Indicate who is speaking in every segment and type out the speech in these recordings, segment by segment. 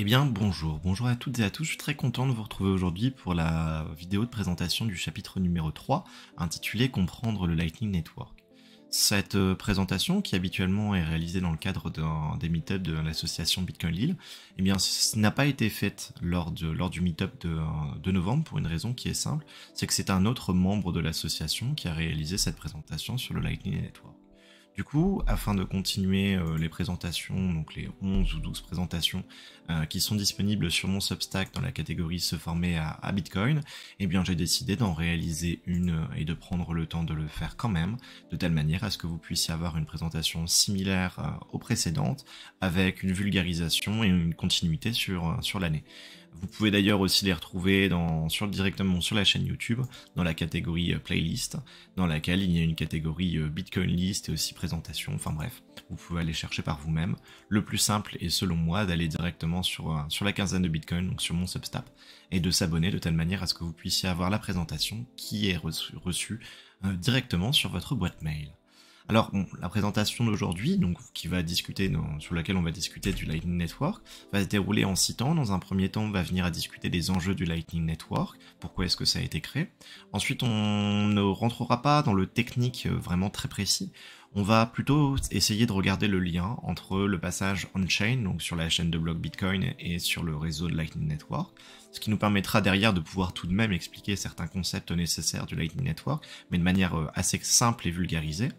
Speaker 1: Eh bien, bonjour à toutes et à tous, je suis très content de vous retrouver aujourd'hui pour la vidéo de présentation du chapitre numéro 3, intitulé Comprendre le Lightning Network. Cette présentation, qui habituellement est réalisée dans le cadre des meet-ups de l'association Bitcoin Lille, eh bien, n'a pas été faite lors du meet-up de novembre pour une raison qui est simple, c'est que c'est un autre membre de l'association qui a réalisé cette présentation sur le Lightning Network. Du coup, afin de continuer les présentations, donc les 11 ou 12 présentations qui sont disponibles sur mon Substack dans la catégorie se former à Bitcoin, eh bien j'ai décidé d'en réaliser une et de prendre le temps de le faire quand même, de telle manière à ce que vous puissiez avoir une présentation similaire aux précédentes, avec une vulgarisation et une continuité sur l'année. Vous pouvez d'ailleurs aussi les retrouver directement sur la chaîne YouTube, dans la catégorie Playlist, dans laquelle il y a une catégorie Bitcoin List et aussi présentation, enfin bref, vous pouvez aller chercher par vous-même. Le plus simple est selon moi d'aller directement sur la quinzaine de Bitcoin, donc sur mon Substack, et de s'abonner de telle manière à ce que vous puissiez avoir la présentation qui est reçue directement sur votre boîte mail. Alors, bon, la présentation d'aujourd'hui, donc sur laquelle on va discuter du Lightning Network, va se dérouler en 6 temps. Dans un premier temps, on va venir à discuter des enjeux du Lightning Network, pourquoi est-ce que ça a été créé. Ensuite, on ne rentrera pas dans le technique vraiment très précis. On va plutôt essayer de regarder le lien entre le passage on-chain, donc sur la chaîne de blocs Bitcoin et sur le réseau de Lightning Network, ce qui nous permettra derrière de pouvoir tout de même expliquer certains concepts nécessaires du Lightning Network, mais de manière assez simple et vulgarisée.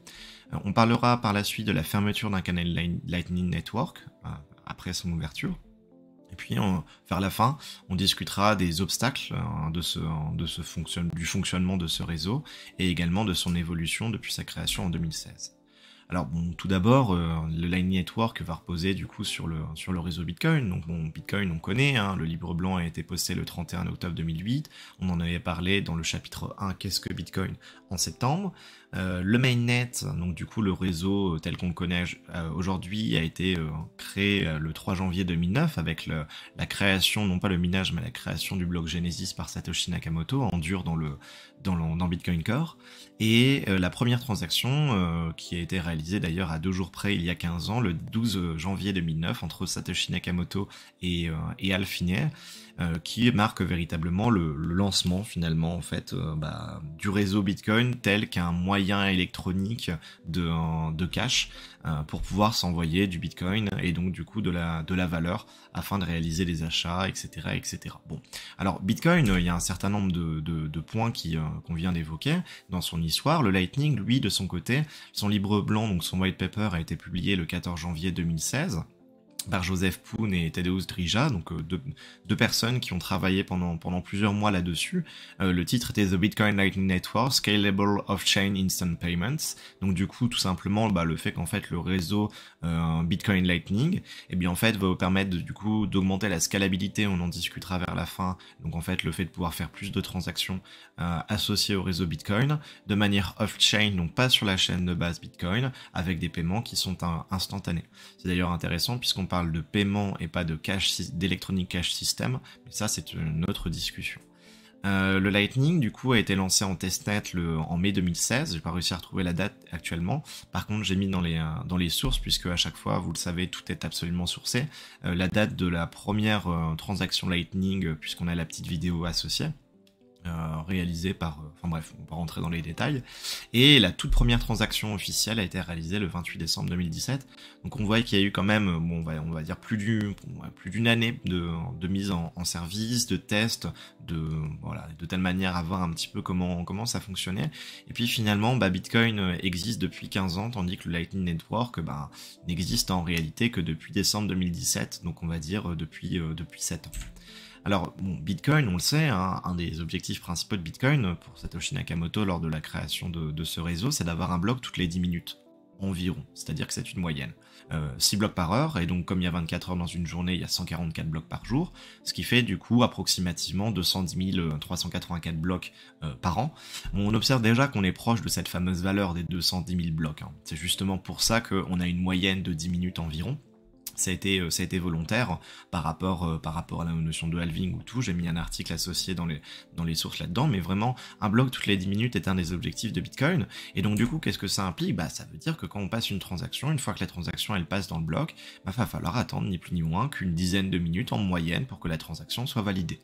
Speaker 1: On parlera par la suite de la fermeture d'un canal Lightning Network après son ouverture. Et puis, vers la fin, on discutera des obstacles du fonctionnement de ce réseau et également de son évolution depuis sa création en 2016. Alors bon, tout d'abord, le Lightning Network va reposer du coup sur le réseau Bitcoin. Donc bon, Bitcoin on connaît, hein, le livre blanc a été posté le 31 octobre 2008. On en avait parlé dans le chapitre 1, qu'est-ce que Bitcoin, en septembre. Le mainnet, donc du coup le réseau tel qu'on le connaît aujourd'hui, a été créé le 3 janvier 2009 avec la création, non pas le minage, mais la création du bloc Genesis par Satoshi Nakamoto en dur dans Bitcoin Core. Et la première transaction qui a été réalisée d'ailleurs à 2 jours près il y a 15 ans, le 12 janvier 2009, entre Satoshi Nakamoto et Al Finney, qui marque véritablement le lancement finalement en fait du réseau Bitcoin tel qu'un moyen électronique de cash pour pouvoir s'envoyer du Bitcoin et donc du coup de la valeur afin de réaliser des achats, etc., etc. Bon, alors Bitcoin, il y a un certain nombre de points qu'on vient d'évoquer dans son histoire. Le Lightning, lui, de son côté, son livre blanc, donc son white paper, a été publié le 14 janvier 2016. Par Joseph Poon et Tadeusz Drija, donc deux personnes qui ont travaillé pendant plusieurs mois là-dessus. Le titre était The Bitcoin Lightning Network, Scalable Off-Chain Instant Payments. Donc du coup, tout simplement, le fait qu'en fait le réseau Bitcoin Lightning, eh bien en fait va vous permettre du coup d'augmenter la scalabilité, on en discutera vers la fin. Donc en fait le fait de pouvoir faire plus de transactions associées au réseau Bitcoin de manière off-chain, donc pas sur la chaîne de base Bitcoin, avec des paiements qui sont instantanés. C'est d'ailleurs intéressant puisqu'on parle de paiement et pas d'électronic cash system, mais ça c'est une autre discussion. Le Lightning du coup a été lancé en testnet en mai 2016, j'ai pas réussi à retrouver la date actuellement, par contre j'ai mis dans les sources, puisque à chaque fois, vous le savez, tout est absolument sourcé, la date de la première transaction Lightning, puisqu'on a la petite vidéo associée, réalisée enfin bref, on va rentrer dans les détails, et la toute première transaction officielle a été réalisée le 28 décembre 2017, donc on voit qu'il y a eu quand même, on va dire plus d'une année de mise en service, de tests, de telle manière à voir un petit peu comment ça fonctionnait, et puis finalement, Bitcoin existe depuis 15 ans, tandis que le Lightning Network, n'existe en réalité que depuis décembre 2017, donc on va dire depuis 7 ans. Alors, Bitcoin, on le sait, hein, un des objectifs principaux de Bitcoin pour Satoshi Nakamoto lors de la création de ce réseau, c'est d'avoir un bloc toutes les 10 minutes, environ, c'est-à-dire que c'est une moyenne. 6 blocs par heure, et donc comme il y a 24 heures dans une journée, il y a 144 blocs par jour, ce qui fait du coup approximativement 210 384 blocs par an. On observe déjà qu'on est proche de cette fameuse valeur des 210 000 blocs, hein. C'est justement pour ça qu'on a une moyenne de 10 minutes environ. ça a été volontaire par rapport à la notion de halving ou tout. J'ai mis un article associé dans les sources là-dedans, mais vraiment, un bloc toutes les 10 minutes est un des objectifs de Bitcoin. Et donc du coup, qu'est-ce que ça implique? Ça veut dire que quand on passe une transaction, une fois que la transaction elle passe dans le bloc, va falloir attendre ni plus ni moins qu'une dizaine de minutes en moyenne pour que la transaction soit validée.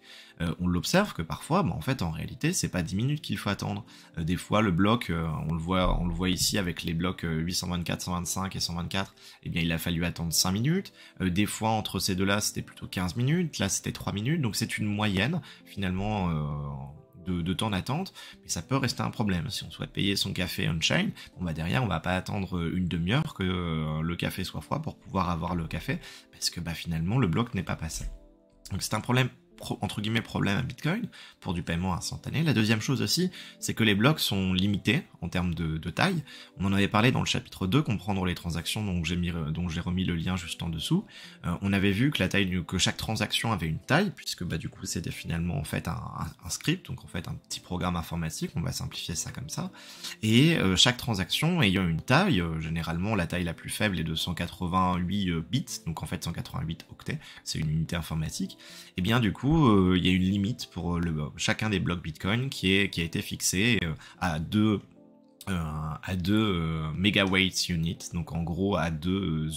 Speaker 1: On l'observe que parfois, en fait, en réalité, c'est pas 10 minutes qu'il faut attendre. Des fois, le bloc, on le voit ici avec les blocs 824, 125 et 124, eh bien, il a fallu attendre 5 minutes. Des fois, entre ces deux-là, c'était plutôt 15 minutes. Là, c'était 3 minutes. Donc, c'est une moyenne, finalement, de temps d'attente, mais ça peut rester un problème. Si on souhaite payer son café on-chain, derrière, on va pas attendre une demi-heure que le café soit froid pour pouvoir avoir le café, parce que finalement, le bloc n'est pas passé. Donc, c'est un problème entre guillemets problème à Bitcoin pour du paiement instantané. La deuxième chose aussi, c'est que les blocs sont limités en termes de taille. On en avait parlé dans le chapitre 2, comprendre les transactions, dont j'ai remis le lien juste en dessous. On avait vu que que chaque transaction avait une taille, puisque du coup c'était finalement en fait un script, donc en fait un petit programme informatique, on va simplifier ça comme ça. Et chaque transaction ayant une taille, généralement la taille la plus faible est de 188 bits, donc en fait 188 octets, c'est une unité informatique. Et bien du coup il y a une limite pour chacun des blocs Bitcoin qui a été fixé à 2 megawatts units, donc en gros à 2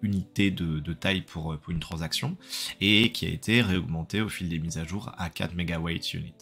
Speaker 1: unités de taille pour une transaction, et qui a été réaugmenté au fil des mises à jour à 4 megawatts units.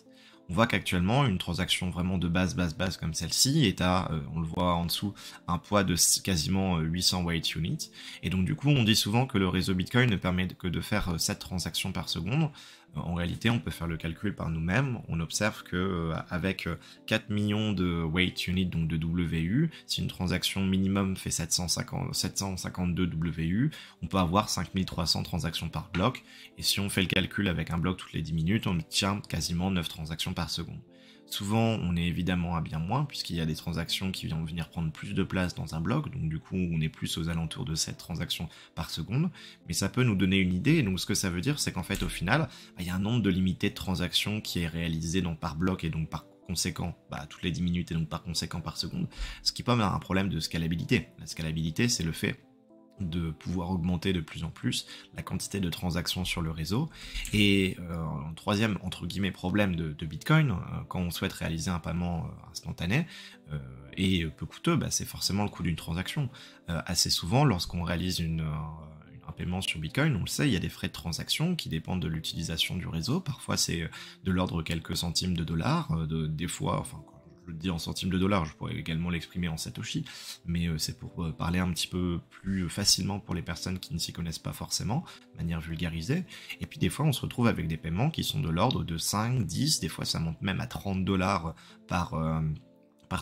Speaker 1: On voit qu'actuellement, une transaction vraiment de base comme celle-ci est à, on le voit en dessous, un poids de quasiment 800 weight units. Et donc du coup, on dit souvent que le réseau Bitcoin ne permet que de faire 7 transactions par seconde. En réalité, on peut faire le calcul par nous-mêmes. On observe que avec 4 millions de weight units, donc de WU, si une transaction minimum fait 752 WU, on peut avoir 5300 transactions par bloc. Et si on fait le calcul avec un bloc toutes les 10 minutes, on obtient quasiment 9 transactions par seconde. Souvent, on est évidemment à bien moins, puisqu'il y a des transactions qui vont venir prendre plus de place dans un bloc, donc du coup, on est plus aux alentours de 7 transactions par seconde, mais ça peut nous donner une idée, et donc ce que ça veut dire, c'est qu'en fait, au final, il y a un nombre de limité de transactions qui est réalisé par bloc, et donc par conséquent, toutes les 10 minutes, et donc par conséquent par seconde, ce qui peut avoir un problème de scalabilité. La scalabilité, c'est le fait de pouvoir augmenter de plus en plus la quantité de transactions sur le réseau. Et un troisième, entre guillemets, problème de Bitcoin, quand on souhaite réaliser un paiement instantané et peu coûteux, c'est forcément le coût d'une transaction. Assez souvent, lorsqu'on réalise un paiement sur Bitcoin, on le sait, il y a des frais de transaction qui dépendent de l'utilisation du réseau. Parfois, c'est de l'ordre de quelques centimes de dollars, des fois, je le dis en centimes de dollars, je pourrais également l'exprimer en satoshi, mais c'est pour parler un petit peu plus facilement pour les personnes qui ne s'y connaissent pas forcément, de manière vulgarisée. Et puis des fois, on se retrouve avec des paiements qui sont de l'ordre de 5, 10, des fois ça monte même à 30 dollars par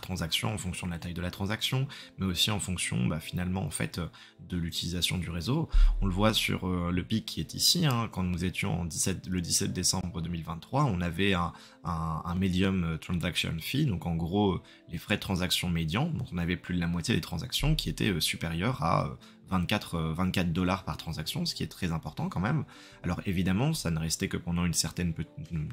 Speaker 1: transaction en fonction de la taille de la transaction, mais aussi en fonction finalement en fait de l'utilisation du réseau. On le voit sur le pic qui est ici, quand nous étions le 17 décembre 2023, on avait un medium transaction fee, donc en gros les frais de transaction médians, donc on avait plus de la moitié des transactions qui étaient supérieures à 24 dollars par transaction, ce qui est très important quand même. Alors évidemment, ça ne restait que pendant une certaine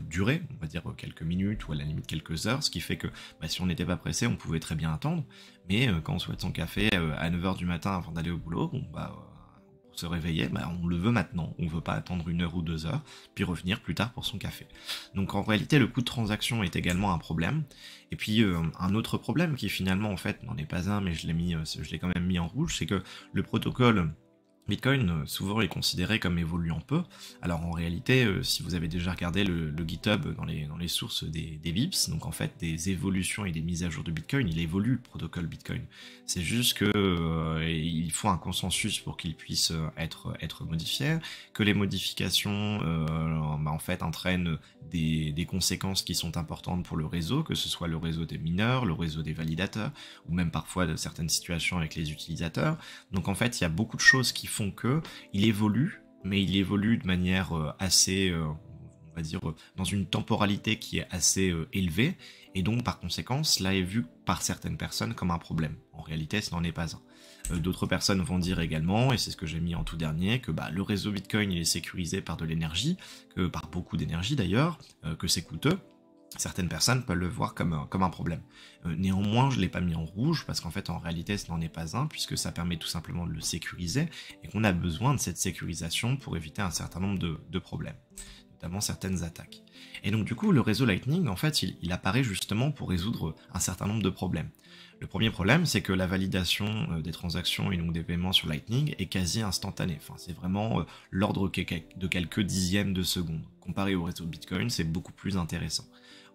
Speaker 1: durée, on va dire quelques minutes ou à la limite quelques heures, ce qui fait que si on n'était pas pressé, on pouvait très bien attendre, mais quand on souhaite son café à 9h du matin avant d'aller au boulot, pour se réveiller, on le veut maintenant, on ne veut pas attendre 1 heure ou 2 heures, puis revenir plus tard pour son café. Donc en réalité, le coût de transaction est également un problème. Et puis un autre problème qui finalement en fait n'en est pas un, mais je l'ai quand même mis en rouge, c'est que le protocole Bitcoin souvent est considéré comme évoluant peu. Alors en réalité, si vous avez déjà regardé le GitHub dans les sources des VIPs, donc en fait des évolutions et des mises à jour de Bitcoin, il évolue le protocole Bitcoin. C'est juste que il faut un consensus pour qu'il puisse être modifié, que les modifications en fait entraînent des conséquences qui sont importantes pour le réseau, que ce soit le réseau des mineurs, le réseau des validateurs, ou même parfois de certaines situations avec les utilisateurs. Donc en fait, il y a beaucoup de choses qui font que il évolue, mais il évolue de manière assez, on va dire, dans une temporalité qui est assez élevée, et donc par conséquent, cela est vu par certaines personnes comme un problème. En réalité, ce n'en est pas un. D'autres personnes vont dire également, et c'est ce que j'ai mis en tout dernier, que le réseau Bitcoin il est sécurisé par de l'énergie, par beaucoup d'énergie d'ailleurs, que c'est coûteux, Certaines personnes peuvent le voir comme un problème. Néanmoins, je ne l'ai pas mis en rouge parce qu'en fait, en réalité, ce n'en est pas un puisque ça permet tout simplement de le sécuriser et qu'on a besoin de cette sécurisation pour éviter un certain nombre de problèmes, notamment certaines attaques. Et donc du coup, le réseau Lightning, en fait, il apparaît justement pour résoudre un certain nombre de problèmes. Le premier problème, c'est que la validation des transactions et donc des paiements sur Lightning est quasi instantanée. Enfin, c'est vraiment l'ordre de quelques dixièmes de seconde. Comparé au réseau Bitcoin, c'est beaucoup plus intéressant.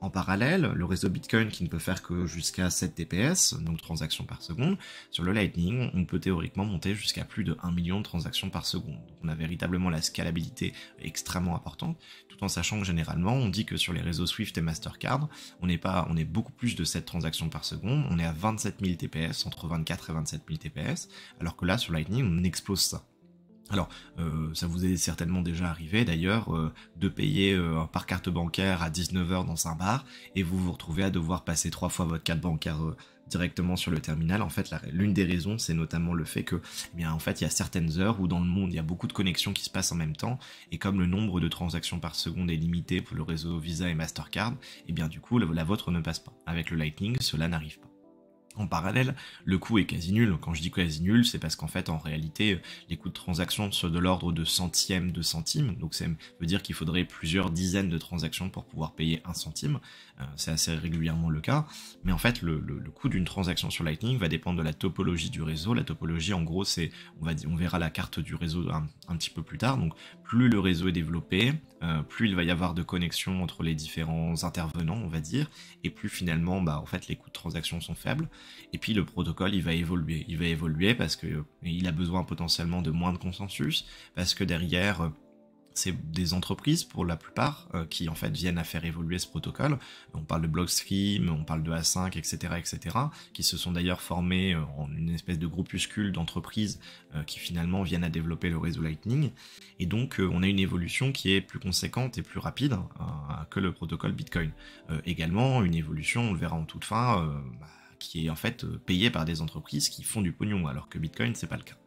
Speaker 1: En parallèle, le réseau Bitcoin qui ne peut faire que jusqu'à 7 TPS, donc transactions par seconde, sur le Lightning, on peut théoriquement monter jusqu'à plus de 1 million de transactions par seconde. Donc on a véritablement la scalabilité extrêmement importante, tout en sachant que généralement, on dit que sur les réseaux Swift et Mastercard, on est beaucoup plus de 7 transactions par seconde, on est à 27 000 TPS, entre 24 et 27 000 TPS, alors que là, sur Lightning, on explose ça. Alors, ça vous est certainement déjà arrivé d'ailleurs de payer par carte bancaire à 19h dans un bar et vous vous retrouvez à devoir passer 3 fois votre carte bancaire directement sur le terminal. En fait, l'une des raisons, c'est notamment le fait que, eh bien, en fait, il y a certaines heures où dans le monde, il y a beaucoup de connexions qui se passent en même temps et comme le nombre de transactions par seconde est limité pour le réseau Visa et Mastercard, eh bien, du coup, la vôtre ne passe pas. Avec le Lightning, cela n'arrive pas. En parallèle, le coût est quasi nul. Quand je dis quasi nul, c'est parce qu'en fait, en réalité, les coûts de transaction sont de l'ordre de centièmes de centimes. Donc ça veut dire qu'il faudrait plusieurs dizaines de transactions pour pouvoir payer un centime. C'est assez régulièrement le cas. Mais en fait, le coût d'une transaction sur Lightning va dépendre de la topologie du réseau. La topologie, en gros, c'est, on verra la carte du réseau un petit peu plus tard. Donc plus le réseau est développé, plus il va y avoir de connexions entre les différents intervenants, on va dire, et plus finalement, en fait, les coûts de transaction sont faibles. Et puis le protocole, il va évoluer. Il va évoluer parce que il a besoin potentiellement de moins de consensus, parce que derrière, c'est des entreprises pour la plupart qui en fait viennent à faire évoluer ce protocole. On parle de Blockstream, on parle de A5, etc., qui se sont d'ailleurs formés en une espèce de groupuscule d'entreprises qui finalement viennent à développer le réseau Lightning. Et donc on a une évolution qui est plus conséquente et plus rapide que le protocole Bitcoin. Également une évolution, on le verra en toute fin, qui est en fait payée par des entreprises qui font du pognon, alors que Bitcoin c'est pas le cas.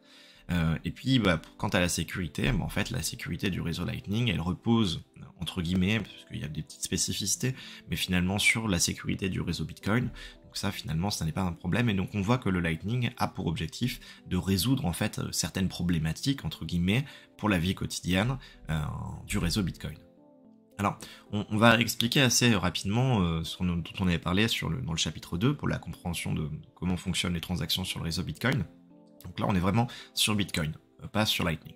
Speaker 1: Et puis, quant à la sécurité, en fait, la sécurité du réseau Lightning, elle repose, entre guillemets, parce qu'il y a des petites spécificités, mais finalement sur la sécurité du réseau Bitcoin. Donc ça, finalement, ça n'est pas un problème. Et donc, on voit que le Lightning a pour objectif de résoudre, en fait, certaines problématiques, entre guillemets, pour la vie quotidienne du réseau Bitcoin. Alors, on va expliquer assez rapidement ce dont on avait parlé dans le chapitre 2 pour la compréhension de comment fonctionnent les transactions sur le réseau Bitcoin. Donc là, on est vraiment sur Bitcoin, pas sur Lightning.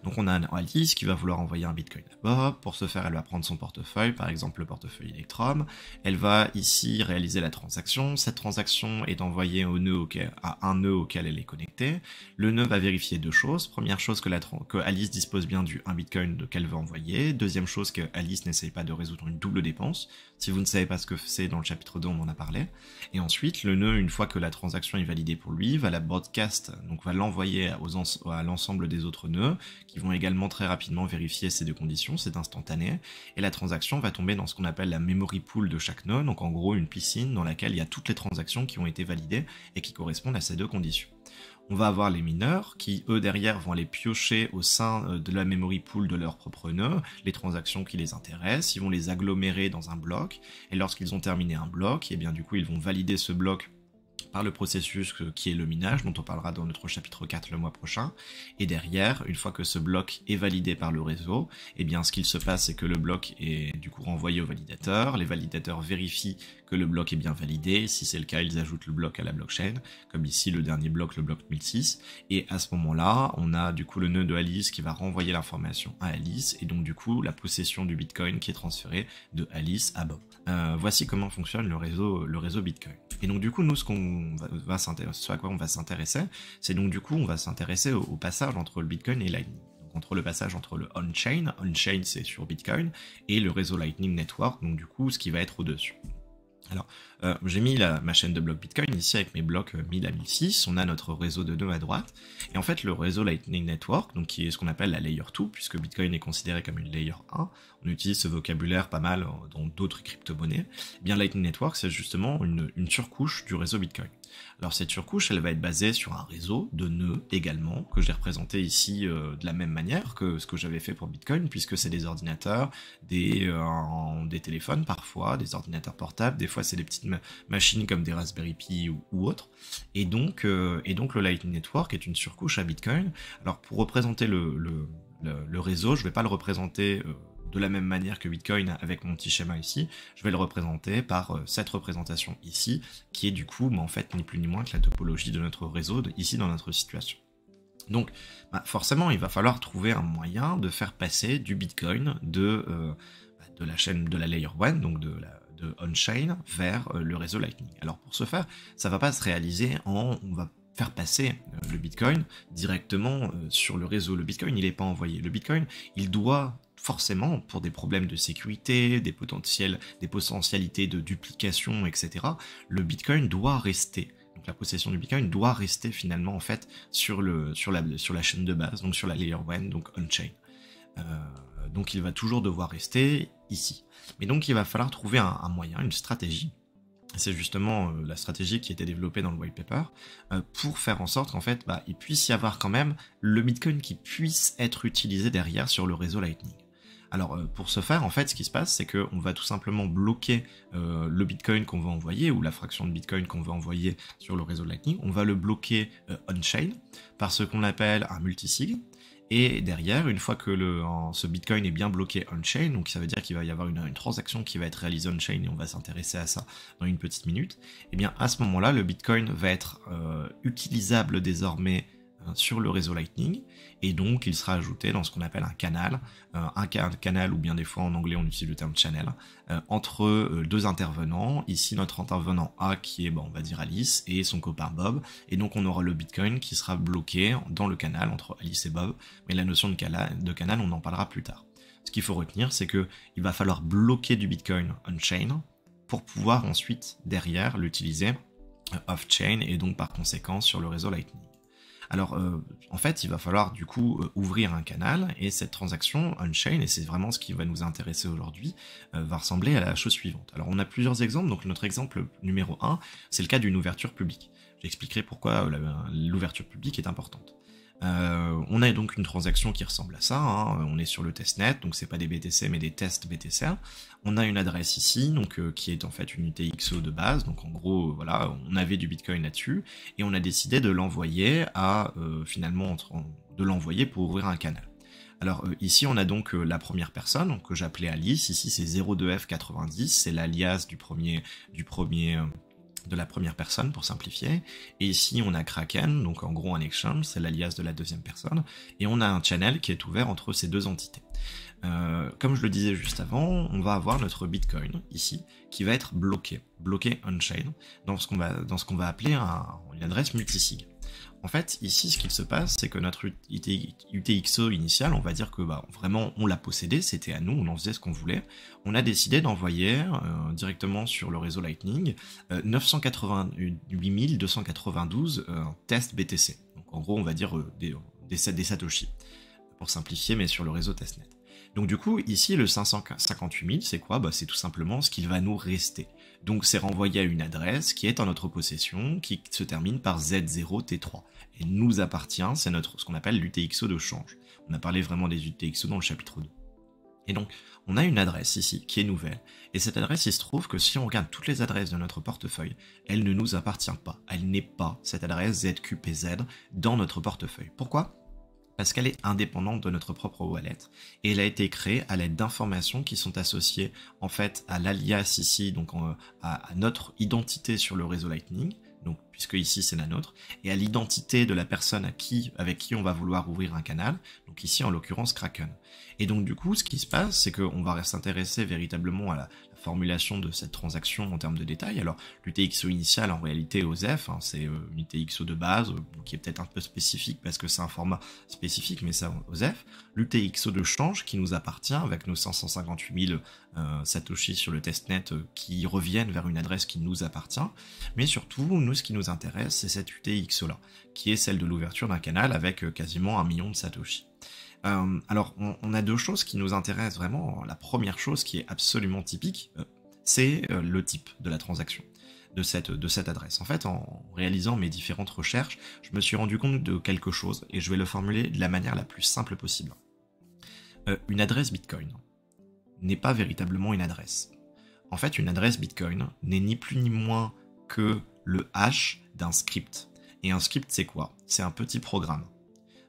Speaker 1: Donc on a Alice qui va vouloir envoyer un Bitcoin à Bob. Pour ce faire, elle va prendre son portefeuille, par exemple le portefeuille Electrum. Elle va ici réaliser la transaction. Cette transaction est envoyée à un nœud auquel elle est connectée. Le nœud va vérifier deux choses. Première chose, que Alice dispose bien du 1 Bitcoin qu'elle veut envoyer. Deuxième chose, que Alice n'essaye pas de résoudre une double dépense. Si vous ne savez pas ce que c'est, dans le chapitre 2, on en a parlé. Et ensuite, le nœud, une fois que la transaction est validée pour lui, va la broadcast, donc va l'envoyer à l'ensemble des autres nœuds, qui vont également très rapidement vérifier ces deux conditions, c'est instantané, et la transaction va tomber dans ce qu'on appelle la memory pool de chaque nœud, donc en gros une piscine dans laquelle il y a toutes les transactions qui ont été validées et qui correspondent à ces deux conditions. On va avoir les mineurs qui, eux, derrière, vont aller piocher au sein de la memory pool de leur propre nœud les transactions qui les intéressent, ils vont les agglomérer dans un bloc, et lorsqu'ils ont terminé un bloc, et bien du coup ils vont valider ce bloc par le processus qui est le minage, dont on parlera dans notre chapitre 4 le mois prochain, et derrière, une fois que ce bloc est validé par le réseau, eh bien ce qu'il se passe, c'est que le bloc est du coup renvoyé aux validateurs, les validateurs vérifient que le bloc est bien validé, si c'est le cas, ils ajoutent le bloc à la blockchain, comme ici le dernier bloc, le bloc 1006, et à ce moment-là, on a du coup le nœud de Alice qui va renvoyer l'information à Alice, et donc du coup la possession du Bitcoin qui est transférée de Alice à Bob. Voici comment fonctionne le réseau Bitcoin. Et donc du coup, nous, ce à quoi on va s'intéresser, c'est donc du coup, on va s'intéresser au passage entre le Bitcoin et Lightning. Donc entre le passage entre le on-chain c'est sur Bitcoin, et le réseau Lightning Network, donc du coup, ce qui va être au-dessus. Alors, j'ai mis ma chaîne de blocs Bitcoin ici avec mes blocs 1000 à 1006, on a notre réseau de nœuds à droite, et en fait le réseau Lightning Network, donc qui est ce qu'on appelle la Layer 2, puisque Bitcoin est considéré comme une Layer 1, on utilise ce vocabulaire pas mal dans d'autres crypto-monnaies, eh bien Lightning Network c'est justement une surcouche du réseau Bitcoin. Alors cette surcouche, elle va être basée sur un réseau de nœuds également, que j'ai représenté ici de la même manière que ce que j'avais fait pour Bitcoin, puisque c'est des ordinateurs, des téléphones parfois, des ordinateurs portables, des fois c'est des petites machines comme des Raspberry Pi ou autres. Et donc le Lightning Network est une surcouche à Bitcoin. Alors pour représenter le réseau, je ne vais pas le représenter de la même manière que Bitcoin avec mon petit schéma ici, je vais le représenter par cette représentation ici, qui est du coup, en fait, ni plus ni moins que la topologie de notre réseau, ici dans notre situation. Donc, forcément, il va falloir trouver un moyen de faire passer du Bitcoin de la chaîne de la Layer 1, donc de on-chain, vers le réseau Lightning. Alors pour ce faire, ça va pas se réaliser on va faire passer le Bitcoin directement sur le réseau. Le Bitcoin, il n'est pas envoyé. Le Bitcoin, il doit forcément, pour des problèmes de sécurité, des potentialités de duplication, etc., le Bitcoin doit rester. Donc la possession du Bitcoin doit rester finalement en fait sur la chaîne de base, donc sur la Layer 1, donc on-chain. Donc il va toujours devoir rester ici. Mais donc il va falloir trouver un moyen, une stratégie. C'est justement la stratégie qui a été développée dans le white paper pour faire en sorte qu'en fait, il puisse y avoir quand même le Bitcoin qui puisse être utilisé derrière sur le réseau Lightning. Alors pour ce faire, en fait, ce qui se passe, c'est qu'on va tout simplement bloquer le Bitcoin qu'on veut envoyer, ou la fraction de Bitcoin qu'on veut envoyer sur le réseau Lightning. On va le bloquer on-chain par ce qu'on appelle un multisig. Et derrière, une fois que ce Bitcoin est bien bloqué on-chain, donc ça veut dire qu'il va y avoir une transaction qui va être réalisée on-chain, et on va s'intéresser à ça dans une petite minute, et bien à ce moment-là, le Bitcoin va être utilisable désormais sur le réseau Lightning, et donc il sera ajouté dans ce qu'on appelle un canal, ou bien des fois en anglais on utilise le terme channel, entre deux intervenants. Ici notre intervenant A qui est, on va dire Alice, et son copain Bob, et donc on aura le Bitcoin qui sera bloqué dans le canal entre Alice et Bob, mais la notion de canal on en parlera plus tard. Ce qu'il faut retenir, c'est que il va falloir bloquer du Bitcoin on-chain pour pouvoir ensuite derrière l'utiliser off-chain, et donc par conséquent sur le réseau Lightning. Alors, en fait, il va falloir du coup ouvrir un canal, et cette transaction on-chain, et c'est vraiment ce qui va nous intéresser aujourd'hui, va ressembler à la chose suivante. Alors, on a plusieurs exemples, donc notre exemple numéro 1, c'est le cas d'une ouverture publique. J'expliquerai pourquoi l'ouverture publique est importante. On a donc une transaction qui ressemble à ça, hein. On est sur le testnet, donc c'est pas des BTC mais des tests BTC. On a une adresse ici, donc qui est en fait une UTXO de base, donc en gros voilà, on avait du Bitcoin là-dessus, et on a décidé de l'envoyer de l'envoyer pour ouvrir un canal. Alors ici on a donc la première personne que j'appelais Alice, ici c'est 02F90, c'est l'alias de la première personne pour simplifier, et ici on a Kraken, donc en gros un exchange, c'est l'alias de la deuxième personne, et on a un channel qui est ouvert entre ces deux entités. Comme je le disais juste avant, on va avoir notre Bitcoin ici qui va être bloqué on-chain dans ce qu'on va appeler une adresse multisig. En fait, ici, ce qu'il se passe, c'est que notre UTXO initial, on va dire que vraiment on l'a possédé, c'était à nous, on en faisait ce qu'on voulait. On a décidé d'envoyer directement sur le réseau Lightning 988 292 tests BTC. Donc en gros, on va dire des Satoshi, pour simplifier, mais sur le réseau testnet. Donc du coup, ici, le 558 000, c'est quoi ? C'est tout simplement ce qu'il va nous rester. Donc c'est renvoyé à une adresse qui est en notre possession, qui se termine par Z0T3. Et nous appartient, c'est ce qu'on appelle l'UTXO de change. On a parlé vraiment des UTXO dans le chapitre 2. Et donc, on a une adresse ici, qui est nouvelle. Et cette adresse, il se trouve que si on regarde toutes les adresses de notre portefeuille, elle ne nous appartient pas. Elle n'est pas, cette adresse ZQPZ, dans notre portefeuille. Pourquoi ? Parce qu'elle est indépendante de notre propre wallet, et elle a été créée à l'aide d'informations qui sont associées en fait à l'alias ici, donc à notre identité sur le réseau Lightning, donc puisque ici c'est la nôtre, et à l'identité de la personne avec qui on va vouloir ouvrir un canal, donc ici en l'occurrence Kraken. Et donc du coup ce qui se passe, c'est qu'on va s'intéresser véritablement à la formulation de cette transaction en termes de détails. Alors l'UTXO initial en réalité OSEF, c'est une UTXO de base qui est peut-être un peu spécifique parce que c'est un format spécifique, mais c'est OSEF. L'UTXO de change qui nous appartient avec nos 558 000 Satoshi sur le testnet qui reviennent vers une adresse qui nous appartient. Mais surtout, nous ce qui nous intéresse, c'est cette UTXO là, qui est celle de l'ouverture d'un canal avec quasiment 1 million de Satoshi. Alors, on a deux choses qui nous intéressent vraiment. La première chose qui est absolument typique, c'est le type de la transaction. de cette adresse. En fait, en réalisant mes différentes recherches, je me suis rendu compte de quelque chose, et je vais le formuler de la manière la plus simple possible. Une adresse Bitcoin n'est pas véritablement une adresse. En fait, une adresse Bitcoin n'est ni plus ni moins que le hash d'un script. Et un script, c'est quoi? C'est un petit programme.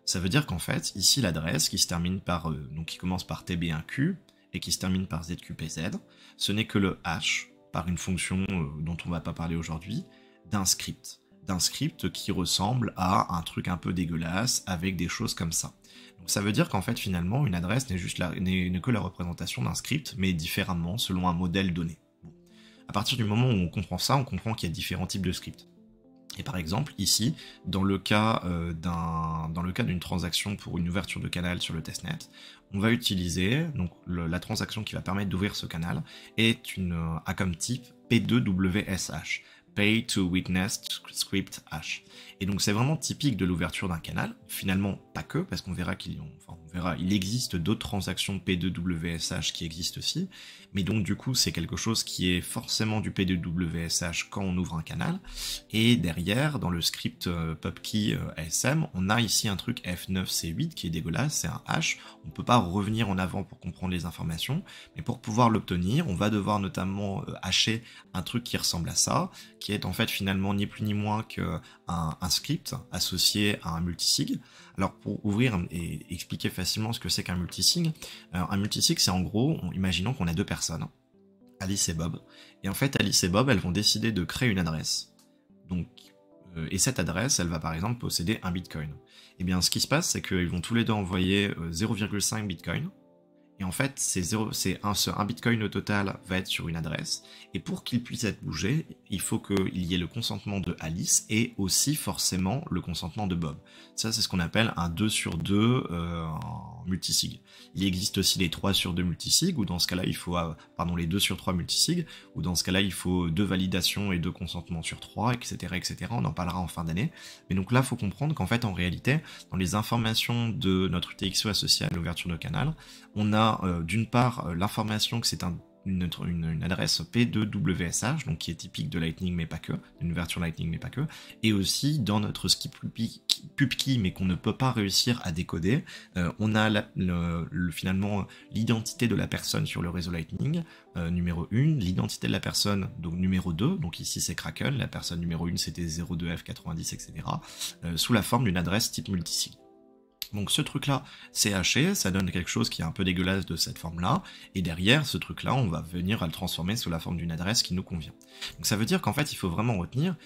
Speaker 1: Ça veut dire qu'en fait, ici, l'adresse qui se termine par, donc qui commence par TB1Q et qui se termine par ZQPZ, ce n'est que le hash, par une fonction dont on ne va pas parler aujourd'hui, d'un script. D'un script qui ressemble à un truc un peu dégueulasse avec des choses comme ça. Donc ça veut dire qu'en fait, finalement, une adresse n'est que la représentation d'un script, mais différemment selon un modèle donné. Bon. À partir du moment où on comprend ça, on comprend qu'il y a différents types de scripts. Et par exemple, ici, dans le cas d'une transaction pour une ouverture de canal sur le testnet, on va utiliser donc la transaction qui va permettre d'ouvrir ce canal a comme type P2WSH. Pay to Witness Script Hash. Et donc c'est vraiment typique de l'ouverture d'un canal, finalement pas que, parce qu'on verra il existe d'autres transactions P2WSH qui existent aussi, mais donc du coup c'est quelque chose qui est forcément du P2WSH quand on ouvre un canal, et derrière, dans le script PubKey ASM, on a ici un truc F9C8 qui est dégueulasse, c'est un hash, on ne peut pas revenir en avant pour comprendre les informations, mais pour pouvoir l'obtenir, on va devoir notamment hasher un truc qui ressemble à ça, qui est en fait finalement ni plus ni moins qu'un script associé à un multisig. Alors pour ouvrir et expliquer facilement ce que c'est qu'un multisig, un multisig c'est en gros, imaginons qu'on a deux personnes, Alice et Bob, et en fait Alice et Bob elles vont décider de créer une adresse, donc, et cette adresse elle va par exemple posséder un bitcoin. Et bien ce qui se passe c'est qu'ils vont tous les deux envoyer 0,5 bitcoin, et en fait, un bitcoin au total va être sur une adresse, et pour qu'il puisse être bougé, il faut qu'il y ait le consentement de Alice, et aussi forcément le consentement de Bob. Ça, c'est ce qu'on appelle un 2 sur 2 en multisig. Il existe aussi les 3 sur 2 multisig, ou dans ce cas-là, il faut, les 2 sur 3 multisig, ou dans ce cas-là, il faut 2 validations et 2 consentements sur 3, etc., etc. On en parlera en fin d'année. Mais donc là, il faut comprendre qu'en fait, en réalité, dans les informations de notre UTXO associée à l'ouverture de canal, on a d'une part l'information que c'est une adresse P2WSH, donc qui est typique de Lightning mais pas que, d'une ouverture Lightning mais pas que, et aussi dans notre skip PubKey mais qu'on ne peut pas réussir à décoder, on a finalement l'identité de la personne sur le réseau Lightning, numéro 1, l'identité de la personne donc numéro 2, donc ici c'est Kraken, la personne numéro 1 c'était 02F90, etc., sous la forme d'une adresse type multisig. Donc ce truc-là, c'est haché, ça donne quelque chose qui est un peu dégueulasse de cette forme-là, et derrière, ce truc-là, on va venir à le transformer sous la forme d'une adresse qui nous convient. Donc ça veut dire qu'en fait, il faut vraiment retenir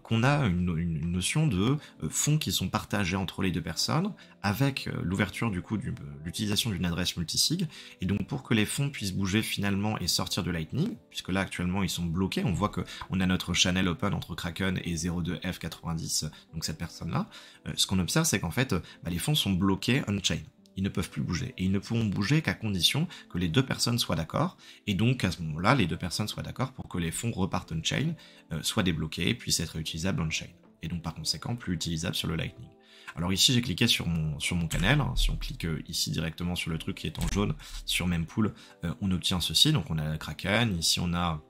Speaker 1: qu'on a une notion de fonds qui sont partagés entre les deux personnes, avec l'ouverture du coup l'utilisation d'une adresse multisig, et donc pour que les fonds puissent bouger finalement et sortir de Lightning, puisque là actuellement ils sont bloqués, on voit qu'on a notre channel open entre Kraken et 02F90, donc cette personne-là, ce qu'on observe c'est qu'en fait, les fonds sont bloqués on-chain. Ils ne peuvent plus bouger. Et ils ne pourront bouger qu'à condition que les deux personnes soient d'accord. Et donc, à ce moment-là, les deux personnes soient d'accord pour que les fonds repartent on-chain, soient débloqués et puissent être utilisables on-chain. Et donc, par conséquent, plus utilisables sur le Lightning. Alors ici, j'ai cliqué sur mon canal. Si on clique ici directement sur le truc qui est en jaune, sur Mempool, on obtient ceci. Donc, on a Kraken. Ici, on a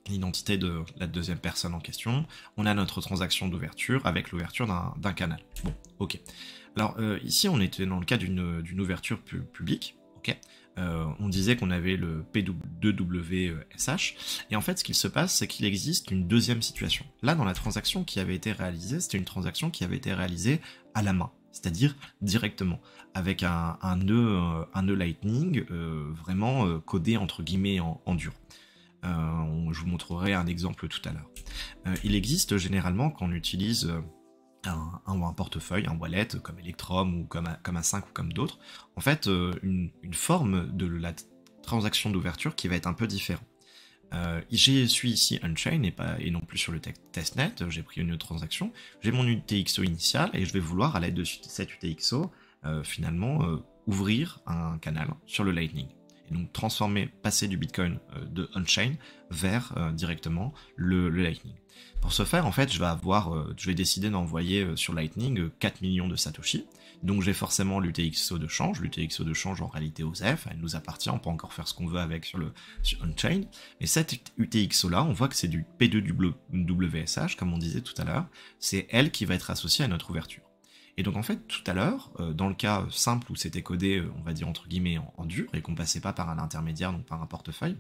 Speaker 1: l'identité de la deuxième personne en question. On a notre transaction d'ouverture avec l'ouverture d'un canal. Bon, ok. Alors ici on était dans le cas d'une ouverture publique, ok. On disait qu'on avait le P2WSH, et en fait ce qu'il se passe c'est qu'il existe une deuxième situation. Là dans la transaction qui avait été réalisée, c'était une transaction qui avait été réalisée à la main, c'est-à-dire directement, avec un nœud Lightning vraiment codé entre guillemets en dur. Je vous montrerai un exemple tout à l'heure. Il existe généralement quand on utilise un portefeuille, un wallet comme Electrum ou comme A5 ou comme d'autres, en fait une forme de la transaction d'ouverture qui va être un peu différente. Je suis ici on-chain et non plus sur le testnet, j'ai pris une autre transaction, j'ai mon UTXO initial et je vais vouloir à l'aide de cette UTXO finalement ouvrir un canal sur le Lightning. et donc passer du Bitcoin de on-chain vers directement le Lightning. Pour ce faire, en fait, je vais décider d'envoyer sur Lightning 4 millions de Satoshi. Donc j'ai forcément l'UTXO de change. L'UTXO de change, en réalité, OSEF, elle nous appartient, on peut encore faire ce qu'on veut avec sur on-chain. Mais cette UTXO-là, on voit que c'est du P2WSH, comme on disait tout à l'heure. C'est elle qui va être associée à notre ouverture. Et donc en fait, tout à l'heure, dans le cas simple où c'était codé, on va dire entre guillemets en dur, et qu'on passait pas par un intermédiaire, donc par un portefeuille,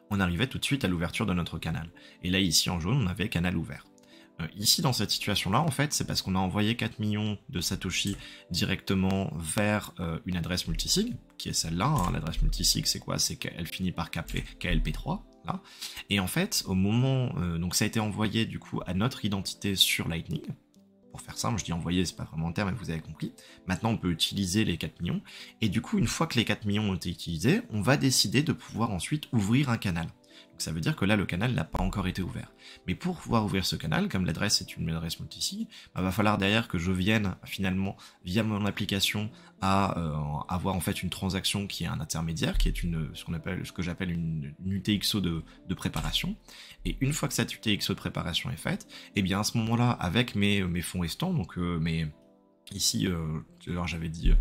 Speaker 1: on arrivait tout de suite à l'ouverture de notre canal. Et là, ici en jaune, on avait canal ouvert. Ici, dans cette situation-là, en fait, c'est parce qu'on a envoyé 4 millions de Satoshi directement vers une adresse multisig, qui est celle-là. Hein. L'adresse multisig, c'est quoi? C'est qu'elle finit par KLP3. Là. Et en fait, au moment... donc ça a été envoyé, du coup, à notre identité sur Lightning. Pour faire simple, je dis envoyer, c'est pas vraiment un terme, mais vous avez compris. Maintenant, on peut utiliser les 4 millions. Et du coup, une fois que les 4 millions ont été utilisés, on va décider de pouvoir ensuite ouvrir un canal. Donc ça veut dire que là, le canal n'a pas encore été ouvert. Mais pour pouvoir ouvrir ce canal, comme l'adresse est une adresse multisig, il va falloir derrière que je vienne finalement, via mon application, à avoir en fait une transaction qui est un intermédiaire, qui est ce que j'appelle une UTXO de préparation. Et une fois que cette UTXO de préparation est faite, et bien à ce moment-là, avec mes fonds restants, donc ici, alors j'avais dit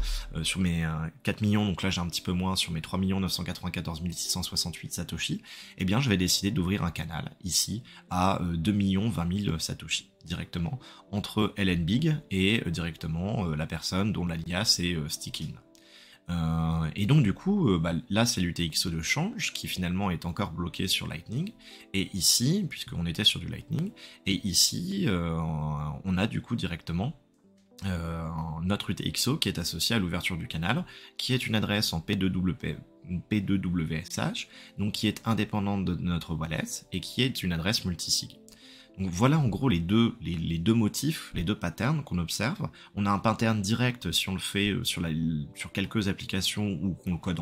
Speaker 1: sur mes 4 millions, donc là j'ai un petit peu moins, sur mes 3 994 668 Satoshi, eh bien je vais décider d'ouvrir un canal, ici, à 2 20 000 Satoshi, directement, entre LNBig et directement la personne dont l'alias est Stickin. Et donc du coup, là c'est l'UTXO de change qui finalement est encore bloqué sur Lightning, et ici, puisqu'on était sur du Lightning, et ici on a du coup directement notre UTXO qui est associé à l'ouverture du canal, qui est une adresse en P2WSH, donc qui est indépendante de notre wallet, et qui est une adresse multisig. Donc voilà en gros les deux motifs, les deux patterns qu'on observe. On a un pattern direct si on le fait sur quelques applications ou qu'on le code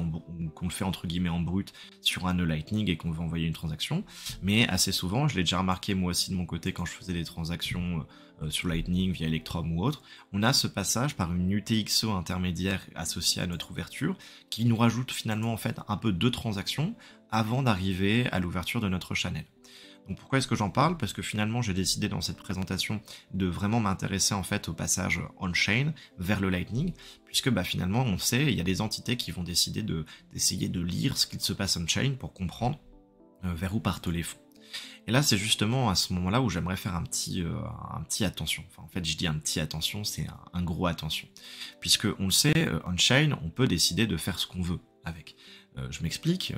Speaker 1: qu'on le fait entre guillemets en brut sur un nœud Lightning et qu'on veut envoyer une transaction. Mais assez souvent, je l'ai déjà remarqué moi aussi de mon côté quand je faisais des transactions sur Lightning via Electrum ou autre, on a ce passage par une UTXO intermédiaire associée à notre ouverture qui nous rajoute finalement en fait un peu de transactions avant d'arriver à l'ouverture de notre channel. Donc pourquoi est-ce que j'en parle? Parce que finalement j'ai décidé dans cette présentation de vraiment m'intéresser en fait au passage on-chain vers le Lightning, puisque finalement on sait, il y a des entités qui vont décider d'essayer de lire ce qu'il se passe on-chain pour comprendre vers où partent les fonds. Et là c'est justement à ce moment-là où j'aimerais faire un petit attention. Enfin en fait je dis un petit attention, c'est un gros attention. Puisque on le sait, on-chain, on peut décider de faire ce qu'on veut avec. Je m'explique,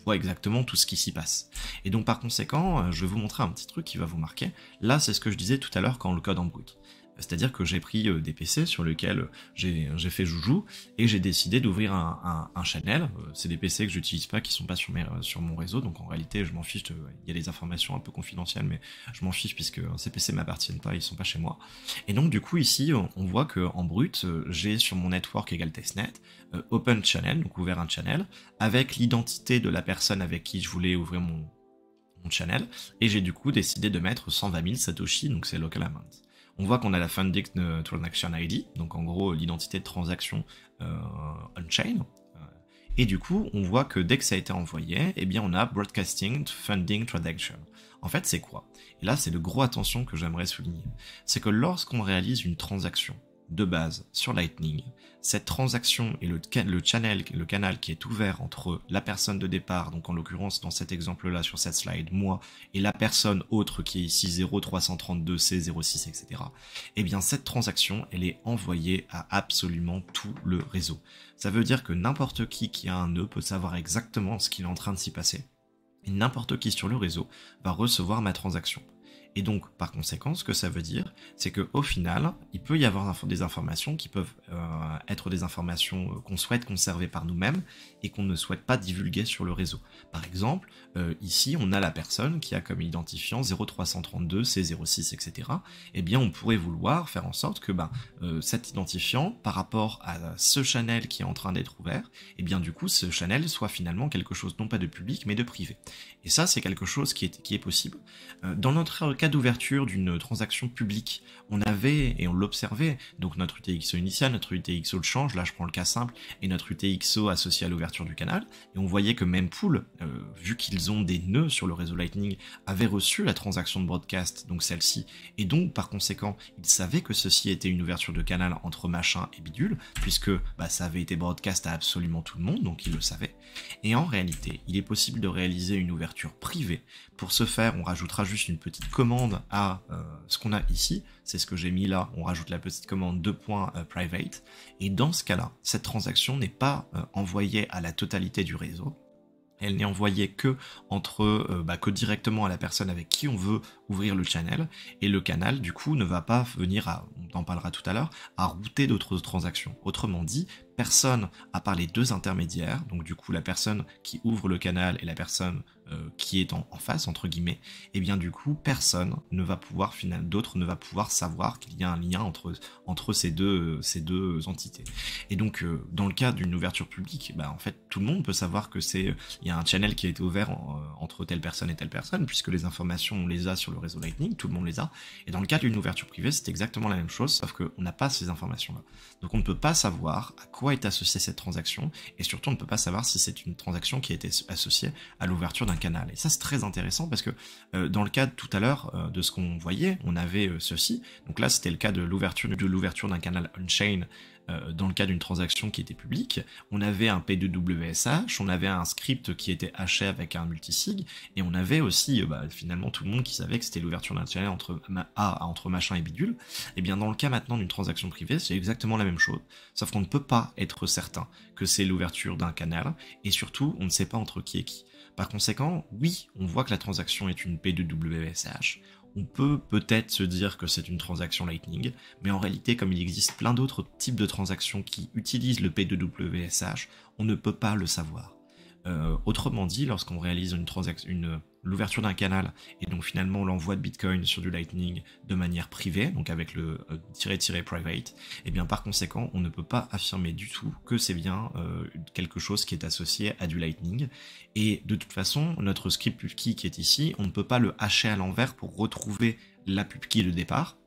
Speaker 1: voit exactement tout ce qui s'y passe. Et donc par conséquent, je vais vous montrer un petit truc qui va vous marquer. Là, c'est ce que je disais tout à l'heure quand on le code en brut. C'est-à-dire que j'ai pris des PC sur lesquels j'ai fait joujou et j'ai décidé d'ouvrir un channel. C'est des PC que j'utilise pas, qui sont pas sur mon réseau, donc en réalité je m'en fiche. Il y a des informations un peu confidentielles, mais je m'en fiche puisque ces PC m'appartiennent pas, ils sont pas chez moi. Et donc du coup ici on voit que en brut j'ai sur mon network égale testnet open channel, donc ouvert un channel avec l'identité de la personne avec qui je voulais ouvrir mon channel, et j'ai du coup décidé de mettre 120 000 Satoshi, donc c'est local amount. On voit qu'on a la funding transaction ID, donc en gros l'identité de transaction on-chain. Et du coup, on voit que dès que ça a été envoyé, eh bien on a broadcasting funding transaction. En fait, c'est quoi? Et là, c'est le gros attention que j'aimerais souligner. C'est que lorsqu'on réalise une transaction de base sur Lightning, cette transaction et le canal qui est ouvert entre la personne de départ, donc en l'occurrence dans cet exemple-là sur cette slide, moi, et la personne autre qui est ici 0332C06, etc. Eh bien cette transaction, elle est envoyée à absolument tout le réseau. Ça veut dire que n'importe qui a un nœud peut savoir exactement ce qu'il est en train de s'y passer. Et n'importe qui sur le réseau va recevoir ma transaction. Et donc, par conséquent, ce que ça veut dire, c'est qu'au final, il peut y avoir des informations qui peuvent être des informations qu'on souhaite conserver par nous-mêmes et qu'on ne souhaite pas divulguer sur le réseau. Par exemple, ici, on a la personne qui a comme identifiant 0332, C06, etc. Eh bien, on pourrait vouloir faire en sorte que cet identifiant, par rapport à ce channel qui est en train d'être ouvert, eh bien, du coup, ce channel soit finalement quelque chose non pas de public, mais de privé. Et ça, c'est quelque chose qui est possible. Dans notre cas cas d'ouverture d'une transaction publique, on avait, et on l'observait, donc notre UTXO initial, notre UTXO de change, là je prends le cas simple, et notre UTXO associé à l'ouverture du canal, et on voyait que Mempool, vu qu'ils ont des nœuds sur le réseau Lightning, avait reçu la transaction de broadcast, donc celle-ci, et donc par conséquent, ils savaient que ceci était une ouverture de canal entre machin et bidule, puisque ça avait été broadcast à absolument tout le monde, donc ils le savaient. Et en réalité, il est possible de réaliser une ouverture privée. Pour ce faire, on rajoutera juste une petite commande à ce qu'on a ici, c'est ce que j'ai mis là, on rajoute la petite commande .private, et dans ce cas-là, cette transaction n'est pas envoyée à la totalité du réseau, elle n'est envoyée que que directement à la personne avec qui on veut ouvrir le channel, et le canal du coup ne va pas venir on en parlera tout à l'heure, à router d'autres transactions. Autrement dit, personne à part les deux intermédiaires, donc du coup la personne qui ouvre le canal et la personne qui est en face entre guillemets, et bien du coup personne ne va pouvoir d'autres ne va pouvoir savoir qu'il y a un lien entre ces deux entités. Et donc dans le cas d'une ouverture publique, en fait tout le monde peut savoir que il y a un channel qui a été ouvert entre telle personne et telle personne, puisque les informations on les a sur le réseau Lightning, tout le monde les a. Et dans le cas d'une ouverture privée, c'est exactement la même chose, sauf qu'on n'a pas ces informations-là. Donc on ne peut pas savoir à quoi est associée cette transaction, et surtout on ne peut pas savoir si c'est une transaction qui a été associée à l'ouverture d'un canal. Et ça c'est très intéressant parce que dans le cas de tout à l'heure de ce qu'on voyait, on avait ceci. Donc là c'était le cas de l'ouverture d'un canal on-chain dans le cas d'une transaction qui était publique. On avait un P2WSH, on avait un script qui était haché avec un multisig, et on avait aussi finalement tout le monde qui savait que c'était l'ouverture d'un channel entre machin et bidule. Et bien dans le cas maintenant d'une transaction privée, c'est exactement la même chose, sauf qu'on ne peut pas être certain que c'est l'ouverture d'un canal, et surtout on ne sait pas entre qui et qui. Par conséquent, oui, on voit que la transaction est une P2WSH, on peut peut-être se dire que c'est une transaction Lightning, mais en réalité, comme il existe plein d'autres types de transactions qui utilisent le P2WSH, on ne peut pas le savoir. Autrement dit, lorsqu'on réalise l'ouverture d'un canal, et donc finalement l'envoi de Bitcoin sur du Lightning de manière privée, donc avec le --private, et bien par conséquent, on ne peut pas affirmer du tout que c'est bien quelque chose qui est associé à du Lightning. Et de toute façon, notre script pubkey qui est ici, on ne peut pas le hacher à l'envers pour retrouver la pubkey de départ.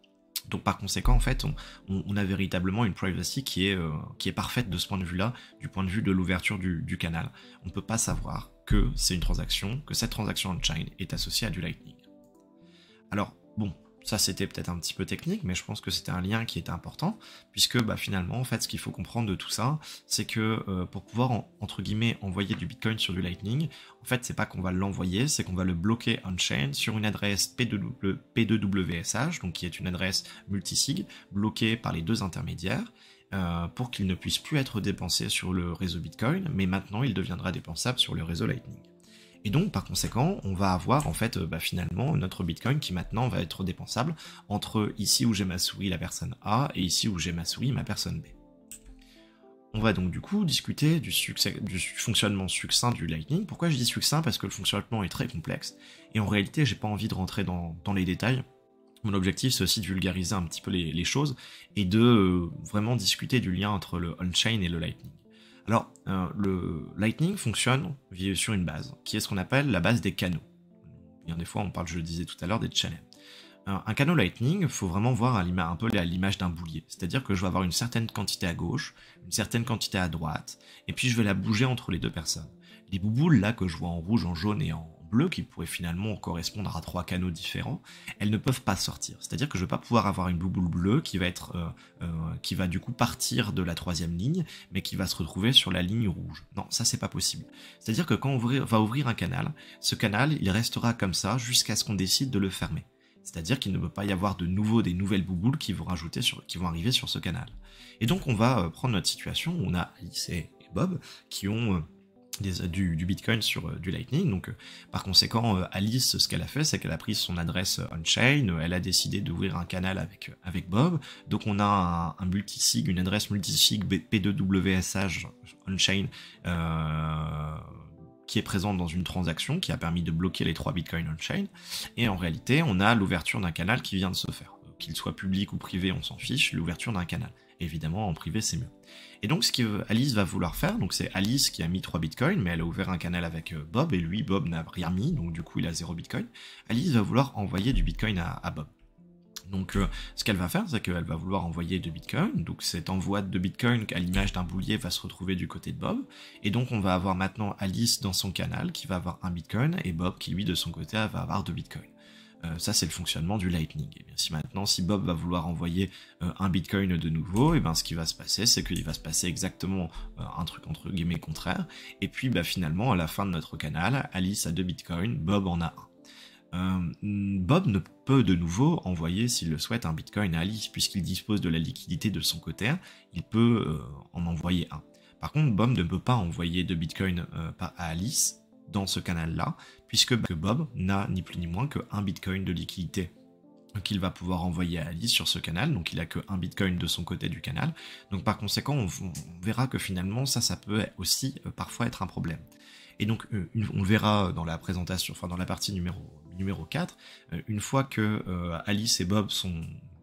Speaker 1: Donc par conséquent, en fait, on a véritablement une privacy qui est parfaite de ce point de vue-là, du point de vue de l'ouverture du canal. On ne peut pas savoir que c'est une transaction, que cette transaction on-chain est associée à du Lightning. Alors, bon, ça c'était peut-être un petit peu technique, mais je pense que c'était un lien qui était important, puisque finalement, en fait, ce qu'il faut comprendre de tout ça, c'est que pour pouvoir, entre guillemets, envoyer du Bitcoin sur du Lightning, en fait, c'est pas qu'on va l'envoyer, c'est qu'on va le bloquer on-chain sur une adresse P2WSH, donc qui est une adresse multisig, bloquée par les deux intermédiaires, pour qu'il ne puisse plus être dépensé sur le réseau Bitcoin, mais maintenant il deviendra dépensable sur le réseau Lightning. Et donc, par conséquent, on va avoir en fait finalement notre Bitcoin qui maintenant va être dépensable entre ici où j'ai ma souris la personne A et ici où j'ai ma souris ma personne B. On va donc du coup discuter du fonctionnement succinct du Lightning. Pourquoi je dis succinct? Parce que le fonctionnement est très complexe, et en réalité j'ai pas envie de rentrer dans les détails. Mon objectif, c'est aussi de vulgariser un petit peu les choses, et de vraiment discuter du lien entre le on-chain et le Lightning. Alors, le Lightning fonctionne sur une base, qui est ce qu'on appelle la base des canaux. Bien des fois, on parle, je le disais tout à l'heure, des channels. Un canal Lightning, il faut vraiment voir un peu à l'image d'un boulier. C'est-à-dire que je vais avoir une certaine quantité à gauche, une certaine quantité à droite, et puis je vais la bouger entre les deux personnes. Les bouboules là que je vois en rouge, en jaune et en bleu, qui pourraient finalement correspondre à trois canaux différents, elles ne peuvent pas sortir. C'est-à-dire que je ne vais pas pouvoir avoir une bouboule bleue qui va du coup partir de la troisième ligne, mais qui va se retrouver sur la ligne rouge. Non, ça c'est pas possible. C'est-à-dire que quand on va ouvrir un canal, ce canal, il restera comme ça jusqu'à ce qu'on décide de le fermer. C'est-à-dire qu'il ne peut pas y avoir des nouvelles bouboules qui vont arriver sur ce canal. Et donc on va prendre notre situation où on a Alice et Bob qui ont du Bitcoin sur du Lightning. Donc par conséquent, Alice, ce qu'elle a fait, c'est qu'elle a pris son adresse on-chain, elle a décidé d'ouvrir un canal avec Bob. Donc on a un multisig, une adresse multisig P2WSH on-chain qui est présente dans une transaction qui a permis de bloquer les 3 bitcoins on-chain, et en réalité on a l'ouverture d'un canal qui vient de se faire. qu'il soit public ou privé, on s'en fiche, l'ouverture d'un canal. Évidemment, en privé, c'est mieux. Et donc, ce que Alice va vouloir faire, donc c'est Alice qui a mis 3 bitcoins, mais elle a ouvert un canal avec Bob, et lui, Bob n'a rien mis, donc du coup, il a 0 bitcoin. Alice va vouloir envoyer du bitcoin à Bob. Donc, ce qu'elle va faire, c'est qu'elle va vouloir envoyer 2 bitcoins. Donc, cet envoi de bitcoins, à l'image d'un boulier, va se retrouver du côté de Bob. Et donc, on va avoir maintenant Alice dans son canal qui va avoir 1 bitcoin, et Bob qui, lui, de son côté, va avoir 2 bitcoins. Ça, c'est le fonctionnement du Lightning. Et bien, si Bob va vouloir envoyer 1 bitcoin de nouveau, et ben, ce qui va se passer, c'est qu'il va se passer exactement un truc entre guillemets contraire. Et puis, finalement, à la fin de notre canal, Alice a 2 bitcoins, Bob en a 1. Bob ne peut de nouveau envoyer, s'il le souhaite, un bitcoin à Alice, puisqu'il dispose de la liquidité de son côté, il peut en envoyer un. Par contre, Bob ne peut pas envoyer de bitcoin à Alice dans ce canal-là, puisque Bob n'a ni plus ni moins que 1 bitcoin de liquidité qu'il va pouvoir envoyer à Alice sur ce canal, donc il a que 1 bitcoin de son côté du canal. Donc par conséquent, on verra que finalement, ça peut aussi parfois être un problème. Et donc, on le verra dans la présentation, enfin dans la partie numéro 4, une fois que Alice et Bob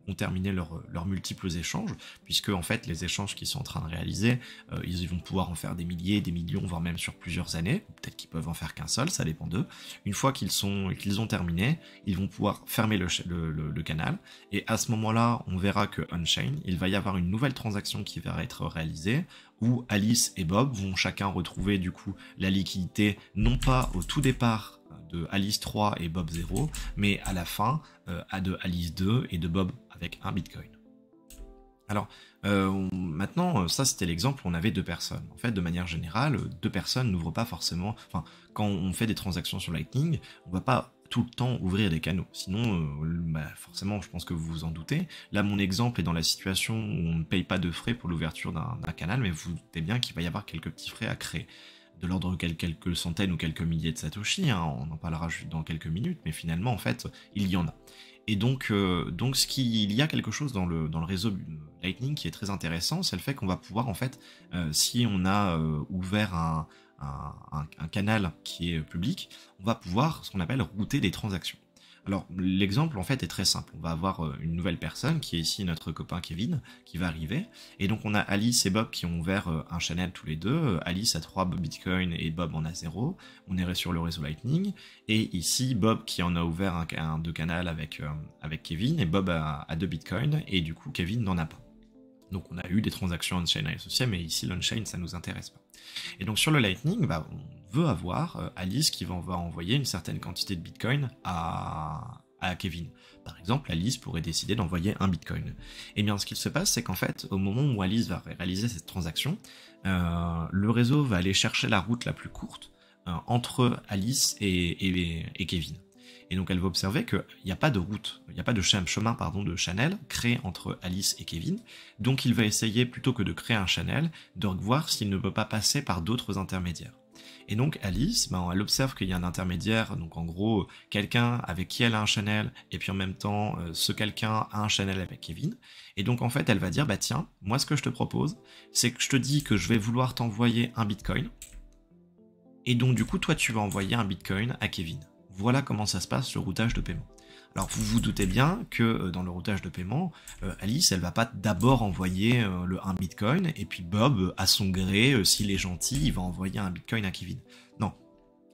Speaker 1: ont terminé leurs multiples échanges, puisque en fait les échanges qu'ils sont en train de réaliser, ils vont pouvoir en faire des milliers, des millions, voire même sur plusieurs années, peut-être qu'ils peuvent en faire qu'un seul, ça dépend d'eux. Une fois qu'ils ont terminé, ils vont pouvoir fermer le canal, et à ce moment-là, on verra que on-chain, il va y avoir une nouvelle transaction qui va être réalisée, où Alice et Bob vont chacun retrouver du coup la liquidité, non pas au tout départ de Alice 3 et Bob 0, mais à la fin de Alice 2 et de Bob avec 1 bitcoin. Alors, maintenant, ça c'était l'exemple où on avait 2 personnes. En fait, de manière générale, 2 personnes n'ouvrent pas forcément... Enfin, quand on fait des transactions sur Lightning, on va pas tout le temps ouvrir des canaux. Sinon, forcément, je pense que vous vous en doutez. Là, mon exemple est dans la situation où on ne paye pas de frais pour l'ouverture d'un canal, mais vous doutez bien qu'il va y avoir quelques petits frais à créer. De l'ordre de quelques centaines ou quelques milliers de satoshi, hein, on en parlera juste dans quelques minutes, mais finalement, en fait, il y en a. Et donc il y a quelque chose dans le réseau Lightning qui est très intéressant, c'est le fait qu'on va pouvoir, en fait, si on a ouvert un canal qui est public, on va pouvoir, ce qu'on appelle, router des transactions. Alors, l'exemple, en fait, est très simple. On va avoir une nouvelle personne, qui est ici notre copain Kevin, qui va arriver. Et donc, on a Alice et Bob qui ont ouvert un channel tous les deux. Alice a 3 bitcoins et Bob en a 0. On est sur le réseau Lightning. Et ici, Bob qui en a ouvert un canal avec Kevin, et Bob a 2 bitcoins, et du coup, Kevin n'en a pas. Donc, on a eu des transactions on-chain associées, mais ici, l'on-chain, ça nous intéresse pas. Et donc, sur le Lightning, on veut avoir Alice qui va envoyer une certaine quantité de bitcoin à Kevin. Par exemple, Alice pourrait décider d'envoyer 1 bitcoin. Et bien, ce qu'il se passe, c'est qu'en fait, au moment où Alice va réaliser cette transaction, le réseau va aller chercher la route la plus courte entre Alice et Kevin. Et donc elle va observer qu'il n'y a pas de route, il n'y a pas de chemin de channel créé entre Alice et Kevin. Donc il va essayer, plutôt que de créer un channel, de voir s'il ne peut pas passer par d'autres intermédiaires. Et donc Alice, elle observe qu'il y a un intermédiaire, donc en gros quelqu'un avec qui elle a un channel, et puis en même temps ce quelqu'un a un channel avec Kevin. Et donc en fait elle va dire, tiens, moi ce que je te propose, c'est que je te dis que je vais vouloir t'envoyer 1 bitcoin, et donc du coup toi tu vas envoyer 1 bitcoin à Kevin. Voilà comment ça se passe, le routage de paiement. Alors vous vous doutez bien que dans le routage de paiement, Alice, elle va pas d'abord envoyer le 1 bitcoin, et puis Bob, à son gré, s'il est gentil, il va envoyer 1 bitcoin à Kevin. Non.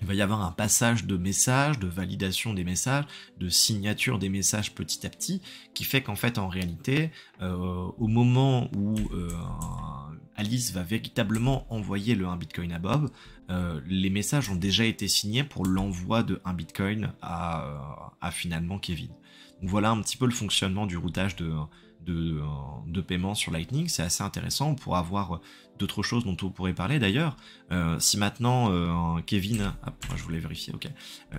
Speaker 1: Il va y avoir un passage de messages, de validation des messages, de signature des messages petit à petit, qui fait qu'en fait, en réalité, au moment où Alice va véritablement envoyer le 1 bitcoin à Bob, les messages ont déjà été signés pour l'envoi de 1 bitcoin à finalement Kevin. Donc voilà un petit peu le fonctionnement du routage de paiement sur Lightning. C'est assez intéressant. On pourra avoir d'autres choses dont on pourrait parler d'ailleurs. Si maintenant Kevin, je voulais vérifier, ok.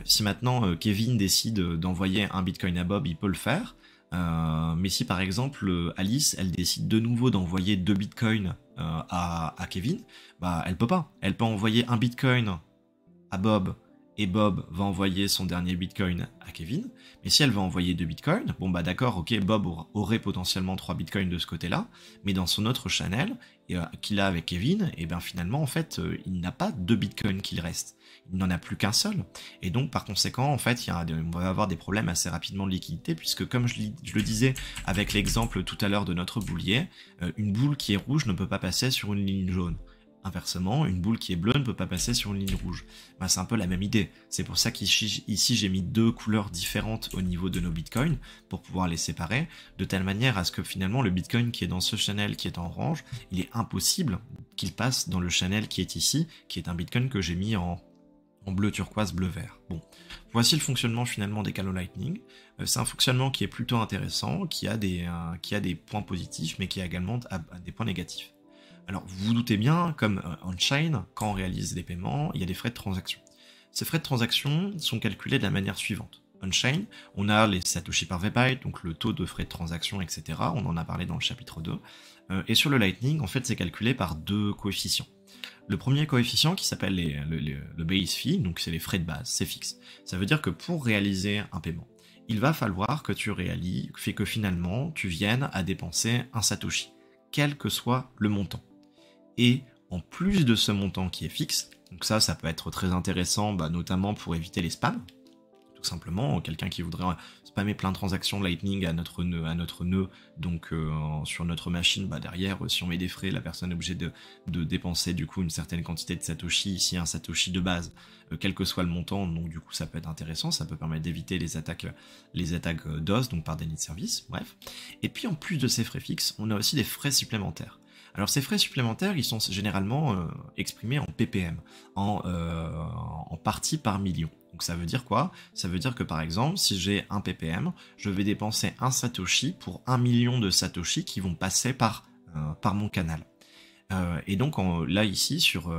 Speaker 1: Si maintenant Kevin décide d'envoyer 1 bitcoin à Bob, il peut le faire. Mais si par exemple Alice, elle décide de nouveau d'envoyer 2 bitcoins à Kevin, elle peut pas. Elle peut envoyer 1 bitcoin à Bob et Bob va envoyer son dernier bitcoin à Kevin, mais si elle va envoyer 2 bitcoins, bon bah d'accord, ok, Bob aurait potentiellement 3 bitcoins de ce côté-là, mais dans son autre channel qu'il a avec Kevin, et bien finalement en fait il n'a pas 2 bitcoins qu'il reste, il n'en a plus qu'un seul, et donc par conséquent en fait on va avoir des problèmes assez rapidement de liquidité, puisque comme je le disais avec l'exemple tout à l'heure de notre boulier, une boule qui est rouge ne peut pas passer sur une ligne jaune. Inversement, une boule qui est bleue ne peut pas passer sur une ligne rouge. Ben, c'est un peu la même idée. C'est pour ça qu'ici j'ai mis 2 couleurs différentes au niveau de nos bitcoins pour pouvoir les séparer, de telle manière à ce que finalement le bitcoin qui est dans ce channel qui est en orange, il est impossible qu'il passe dans le channel qui est ici, qui est un bitcoin que j'ai mis en bleu turquoise, bleu vert. Bon, voici le fonctionnement finalement des canaux Lightning. C'est un fonctionnement qui est plutôt intéressant, qui a des points positifs, mais qui a également des points négatifs. Alors, vous vous doutez bien, comme on-chain, quand on réalise des paiements, il y a des frais de transaction. Ces frais de transaction sont calculés de la manière suivante. On-chain, on a les Satoshi par byte, donc le taux de frais de transaction, etc. On en a parlé dans le chapitre 2. Et sur le Lightning, en fait, c'est calculé par 2 coefficients. Le premier coefficient qui s'appelle le base fee, donc c'est les frais de base, c'est fixe. Ça veut dire que pour réaliser un paiement, il va falloir que que finalement tu viennes à dépenser un Satoshi, quel que soit le montant. Et en plus de ce montant qui est fixe, donc ça peut être très intéressant, notamment pour éviter les spams, tout simplement, quelqu'un qui voudrait spammer plein de transactions Lightning à notre nœud, donc sur notre machine, derrière, si on met des frais, la personne est obligée de dépenser du coup une certaine quantité de Satoshi, ici un Satoshi de base, quel que soit le montant, donc du coup ça peut être intéressant, ça peut permettre d'éviter les attaques DOS, donc par déni de service, bref. Et puis en plus de ces frais fixes, on a aussi des frais supplémentaires. Alors ces frais supplémentaires, ils sont généralement exprimés en ppm, en partie par million. Donc ça veut dire quoi? Ça veut dire que par exemple, si j'ai 1 ppm, je vais dépenser 1 satoshi pour 1 million de satoshi qui vont passer par mon canal. Et donc là ici sur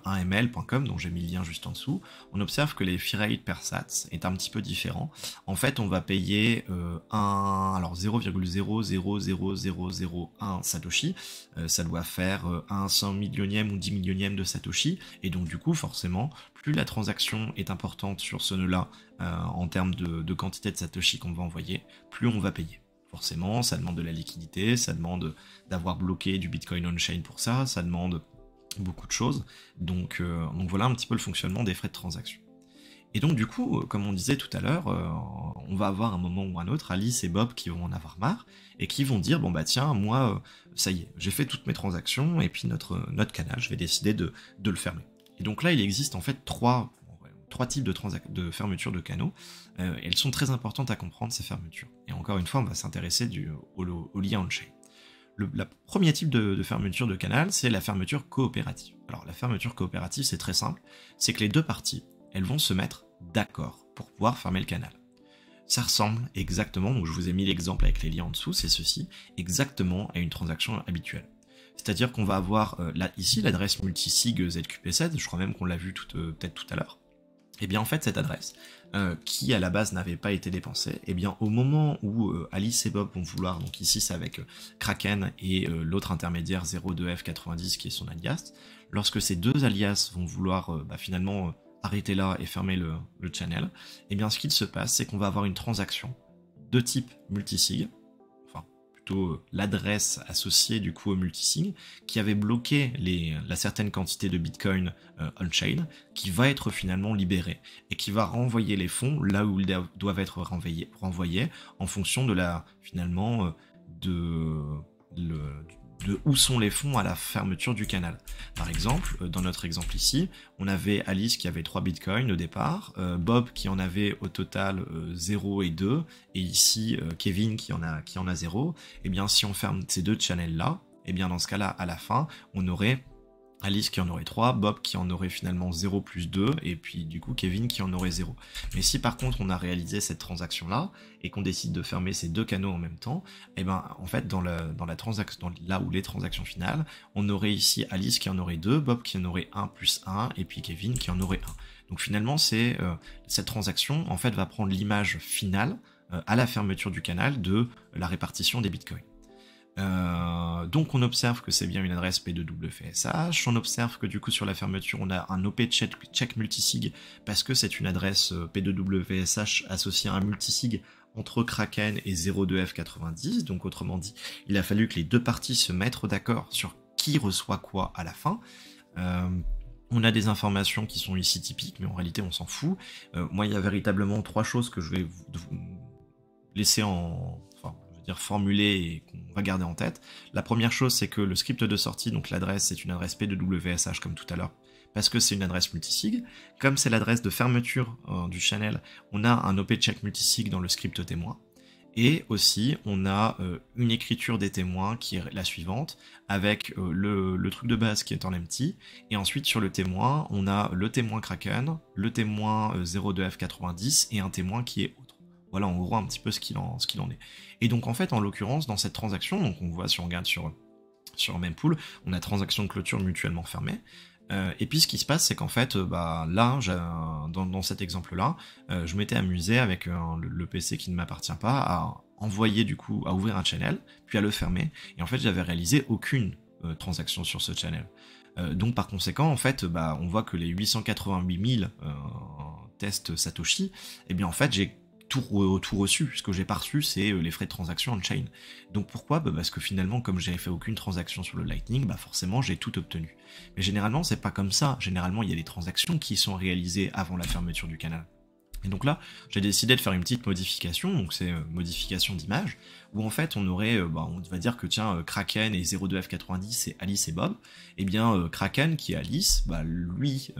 Speaker 1: 1ml.com, dont j'ai mis le lien juste en dessous, on observe que les fee rate per sats est un petit peu différent. En fait, on va payer 0,0000001 Satoshi, ça doit faire un 100 millionième ou 10 millionième de Satoshi, et donc du coup, forcément, plus la transaction est importante sur ce nœud-là, en termes de quantité de Satoshi qu'on va envoyer, plus on va payer. Forcément, ça demande de la liquidité, ça demande d'avoir bloqué du Bitcoin on-chain pour ça, ça demande beaucoup de choses, donc voilà un petit peu le fonctionnement des frais de transaction. Et donc du coup, comme on disait tout à l'heure, on va avoir un moment ou un autre Alice et Bob qui vont en avoir marre, et qui vont dire, bon tiens, moi, ça y est, j'ai fait toutes mes transactions, et puis notre canal, je vais décider de le fermer. Et donc là, il existe en fait trois types de fermeture de canaux, et elles sont très importantes à comprendre, ces fermetures. Et encore une fois, on va s'intéresser au lien on-chain. Le premier type de fermeture de canal, c'est la fermeture coopérative. Alors la fermeture coopérative, c'est très simple, c'est que les deux parties, elles vont se mettre d'accord pour pouvoir fermer le canal. Ça ressemble exactement, donc je vous ai mis l'exemple avec les liens en dessous, c'est ceci, exactement à une transaction habituelle. C'est-à-dire qu'on va avoir ici l'adresse multisig ZQP7, je crois même qu'on l'a vu peut-être tout à l'heure. Et bien en fait cette adresse, qui à la base n'avait pas été dépensée, et bien au moment où Alice et Bob vont vouloir, donc ici c'est avec Kraken et l'autre intermédiaire 02F90 qui est son alias, lorsque ces deux alias vont vouloir finalement arrêter là et fermer le channel, et bien ce qu'il se passe c'est qu'on va avoir une transaction de type multisig, l'adresse associée du coup au multisig, qui avait bloqué la certaine quantité de bitcoin on-chain, qui va être finalement libérée, et qui va renvoyer les fonds là où ils doivent être renvoyés en fonction de de où sont les fonds à la fermeture du canal. Par exemple, dans notre exemple ici, on avait Alice qui avait 3 bitcoins au départ, Bob qui en avait au total 0 et 2, et ici Kevin qui en a 0. Et bien si on ferme ces deux channels là, et bien dans ce cas là, à la fin, on aurait Alice qui en aurait 3, Bob qui en aurait finalement 0 plus 2, et puis du coup Kevin qui en aurait 0. Mais si par contre on a réalisé cette transaction là, et qu'on décide de fermer ces deux canaux en même temps, et ben en fait là où les transactions finales, on aurait ici Alice qui en aurait 2, Bob qui en aurait 1 plus 1, et puis Kevin qui en aurait 1. Donc finalement cette transaction en fait va prendre l'image finale à la fermeture du canal de la répartition des bitcoins. Donc on observe que c'est bien une adresse P2WSH, on observe que du coup sur la fermeture on a un OP check multisig parce que c'est une adresse P2WSH associée à un multisig entre Kraken et 02F90, donc autrement dit, il a fallu que les deux parties se mettent d'accord sur qui reçoit quoi à la fin. On a des informations qui sont ici typiques, mais en réalité on s'en fout. Moi il y a véritablement trois choses que je vais vous laisser formuler et qu'on va garder en tête. La première chose, c'est que le script de sortie, donc l'adresse, c'est une adresse P2WSH comme tout à l'heure, parce que c'est une adresse multisig. Comme c'est l'adresse de fermeture du channel, on a un OP-check multisig dans le script témoin. Et aussi, on a une écriture des témoins qui est la suivante, avec le truc de base qui est en empty, et ensuite sur le témoin, on a le témoin Kraken, le témoin 02F90 et un témoin qui est autre. Voilà en gros un petit peu ce qu'il en est. Et donc en fait, en l'occurrence, dans cette transaction, donc on voit si on regarde sur mempool, on a transaction de clôture mutuellement fermée. Et puis ce qui se passe, c'est qu'en fait, là, dans cet exemple-là, je m'étais amusé avec le PC qui ne m'appartient pas à envoyer du coup, à ouvrir un channel, puis à le fermer. Et en fait, j'avais réalisé aucune transaction sur ce channel. Donc par conséquent, en fait, on voit que les 888 000 tests Satoshi, eh bien en fait, j'ai tout reçu. Ce que j'ai pas reçu, c'est les frais de transaction on-chain. Donc pourquoi ? Parce que finalement, comme j'avais fait aucune transaction sur le Lightning, forcément j'ai tout obtenu. Mais généralement, c'est pas comme ça. Généralement, il y a des transactions qui sont réalisées avant la fermeture du canal. Et donc là, j'ai décidé de faire une petite modification, donc c'est modification d'image, où en fait on aurait, on va dire que tiens, Kraken et 02F90 c'est Alice et Bob, et bien Kraken qui est Alice, lui,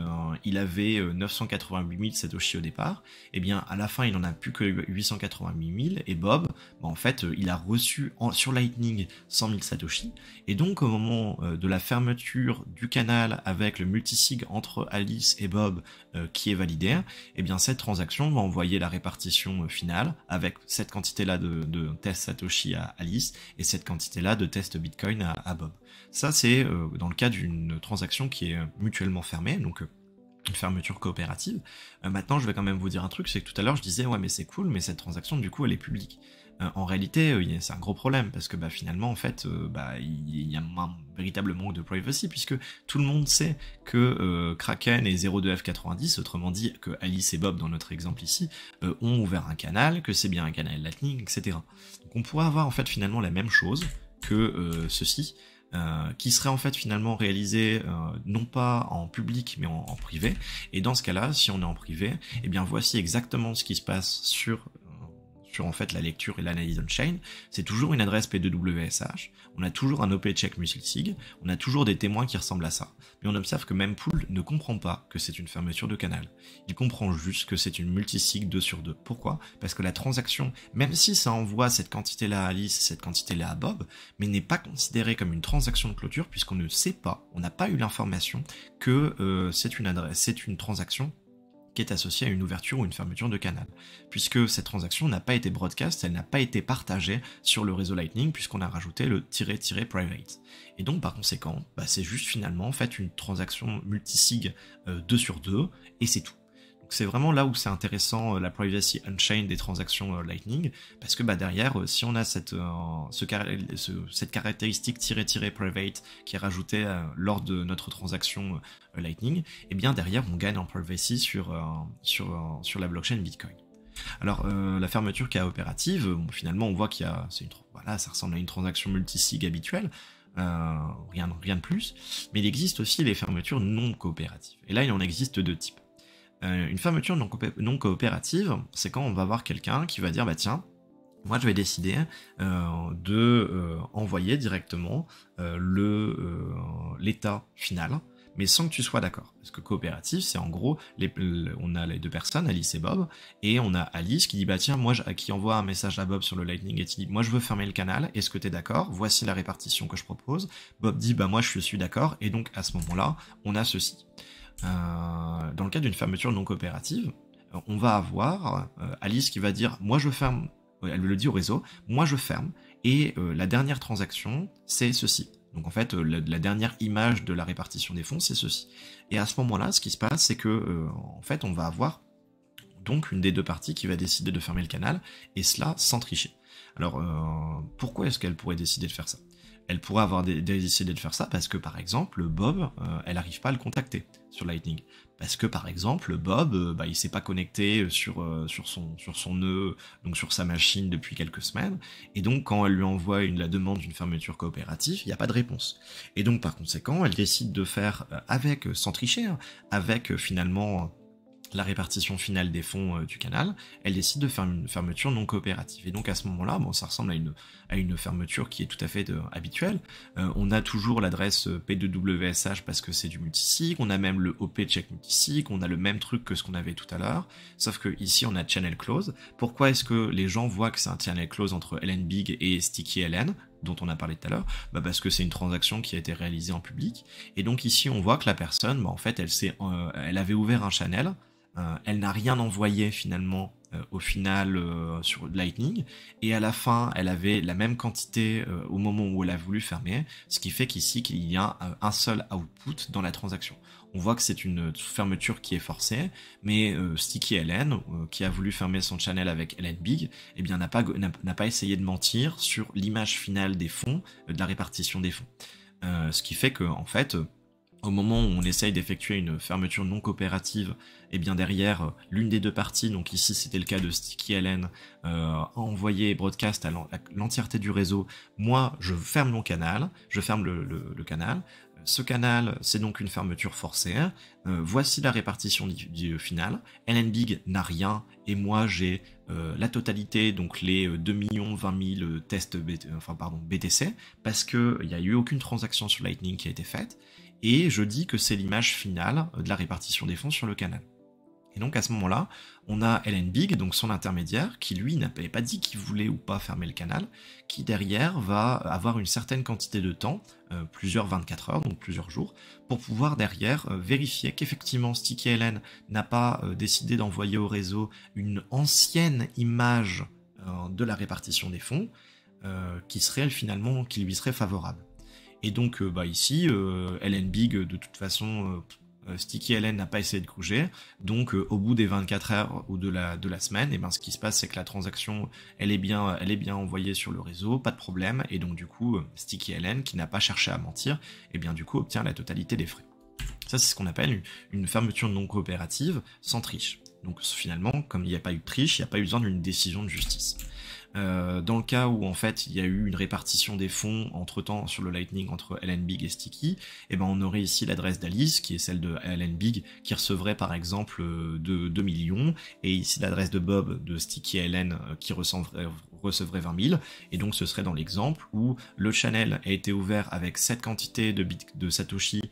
Speaker 1: il avait 988 000 Satoshi au départ, et bien à la fin il en a plus que 888 000, et Bob, en fait il a reçu sur Lightning 100 000 Satoshi, et donc au moment de la fermeture du canal avec le multisig entre Alice et Bob qui est validé, et bien cette transaction va envoyer la répartition finale avec cette quantité-là de tests Satoshi à Alice et cette quantité-là de tests Bitcoin à Bob. Ça, c'est dans le cas d'une transaction qui est mutuellement fermée, donc une fermeture coopérative. Maintenant, je vais quand même vous dire un truc, c'est que tout à l'heure, je disais, ouais, mais c'est cool, mais cette transaction, du coup, elle est publique. En réalité, c'est un gros problème, parce que finalement, en fait, il y a un véritable manque de privacy, puisque tout le monde sait que Kraken et 02F90, autrement dit que Alice et Bob, dans notre exemple ici, ont ouvert un canal, que c'est bien un canal Lightning, etc. Donc on pourrait avoir en fait finalement la même chose que ceci, qui serait en fait finalement réalisé non pas en public mais en privé, et dans ce cas-là, si on est en privé, eh bien voici exactement ce qui se passe sur en fait la lecture et l'analyse on-chain, c'est toujours une adresse P2WSH, on a toujours un OP-check multisig, on a toujours des témoins qui ressemblent à ça, mais on observe que mempool ne comprend pas que c'est une fermeture de canal, il comprend juste que c'est une multisig 2 sur 2. Pourquoi ? Parce que la transaction, même si ça envoie cette quantité-là à Alice et cette quantité-là à Bob, mais n'est pas considérée comme une transaction de clôture puisqu'on ne sait pas, on n'a pas eu l'information que c'est une transaction qui est associée à une ouverture ou une fermeture de canal, puisque cette transaction n'a pas été broadcast, elle n'a pas été partagée sur le réseau Lightning, puisqu'on a rajouté le -- private. Et donc par conséquent, c'est juste finalement en fait une transaction multisig 2 sur 2, et c'est tout. Donc c'est vraiment là où c'est intéressant la privacy on-chain des transactions Lightning, parce que derrière, si on a cette caractéristique -- private qui est rajoutée lors de notre transaction Lightning, et bien derrière on gagne en privacy sur la blockchain Bitcoin. Alors la fermeture coopérative, finalement on voit qu'il y a, ça ressemble à une transaction multisig habituelle, rien de plus, mais il existe aussi les fermetures non coopératives. Et là il en existe deux types. Une fermeture non coopérative, c'est quand on va voir quelqu'un qui va dire tiens, moi je vais décider de envoyer directement l'état final, mais sans que tu sois d'accord. Parce que coopératif, c'est en gros, on a les deux personnes, Alice et Bob, et on a Alice qui dit tiens, qui envoie un message à Bob sur le Lightning et qui dit moi je veux fermer le canal, est-ce que t'es d'accord ? Voici la répartition que je propose. Bob dit moi je suis d'accord, et donc à ce moment-là, on a ceci. Dans le cas d'une fermeture non coopérative, on va avoir Alice qui va dire moi je ferme, elle le dit au réseau, moi je ferme, et la dernière transaction c'est ceci. Donc en fait la dernière image de la répartition des fonds c'est ceci. Et à ce moment-là, ce qui se passe, c'est que en fait on va avoir donc une des deux parties qui va décider de fermer le canal, et cela sans tricher. Alors, pourquoi est-ce qu'elle pourrait décider de faire ça? Elle pourrait avoir décidé de faire ça parce que, par exemple, Bob, elle n'arrive pas à le contacter sur Lightning. Parce que, par exemple, Bob, il s'est pas connecté sur son nœud, donc sur sa machine depuis quelques semaines, et donc quand elle lui envoie la demande d'une fermeture coopérative, il n'y a pas de réponse. Et donc, par conséquent, elle décide de faire sans tricher, hein, avec finalement la répartition finale des fonds du canal, elle décide de faire une fermeture non coopérative. Et donc à ce moment-là, bon, ça ressemble à une fermeture qui est tout à fait habituelle. On a toujours l'adresse P2WSH parce que c'est du multisig, on a même le OP check multisig, on a le même truc que ce qu'on avait tout à l'heure, sauf que ici on a channel close. Pourquoi est-ce que les gens voient que c'est un channel close entre LNBig et StickyLN, dont on a parlé tout à l'heure? Parce que c'est une transaction qui a été réalisée en public, et donc ici on voit que la personne, en fait, elle avait ouvert un channel. Elle n'a rien envoyé finalement au final sur Lightning, et à la fin elle avait la même quantité au moment où elle a voulu fermer, ce qui fait qu'ici qu'il y a un seul output dans la transaction. On voit que c'est une fermeture qui est forcée, mais StickyLN, qui a voulu fermer son channel avec LNBig, eh bien n'a pas essayé de mentir sur l'image finale des fonds, de la répartition des fonds. Ce qui fait que en fait, au moment où on essaye d'effectuer une fermeture non coopérative, et bien derrière, l'une des deux parties, donc ici c'était le cas de StickyLN, a envoyé broadcast à l'entièreté du réseau. Moi, je ferme mon canal, je ferme le canal. Ce canal, c'est donc une fermeture forcée. Voici la répartition du final. LNBig n'a rien, et moi j'ai la totalité, donc les 2 20 000 tests BTC, parce qu'il n'y a eu aucune transaction sur Lightning qui a été faite, et je dis que c'est l'image finale de la répartition des fonds sur le canal. Et donc à ce moment-là, on a LNBig, donc son intermédiaire, qui lui n'avait pas dit qu'il voulait ou pas fermer le canal, qui derrière va avoir une certaine quantité de temps, plusieurs 24 heures, donc plusieurs jours, pour pouvoir derrière vérifier qu'effectivement StickyLN n'a pas décidé d'envoyer au réseau une ancienne image de la répartition des fonds, qui lui serait favorable. Et donc ici, LNBig, de toute façon, StickyLN n'a pas essayé de bouger, donc au bout des 24 heures ou de la semaine, et ce qui se passe, c'est que la transaction, elle est bien envoyée sur le réseau, pas de problème, et donc du coup, StickyLN, qui n'a pas cherché à mentir, et bien du coup obtient la totalité des frais. Ça, c'est ce qu'on appelle une fermeture non coopérative sans triche. Donc finalement, comme il n'y a pas eu de triche, il n'y a pas eu besoin d'une décision de justice. Dans le cas où en fait il y a eu une répartition des fonds entre-temps sur le Lightning entre LNBig et Sticky, on aurait ici l'adresse d'Alice qui est celle de LNBig qui recevrait par exemple 2 millions, et ici l'adresse de Bob de StickyLN qui recevrait 20 000, et donc ce serait dans l'exemple où le channel a été ouvert avec cette quantité de Satoshi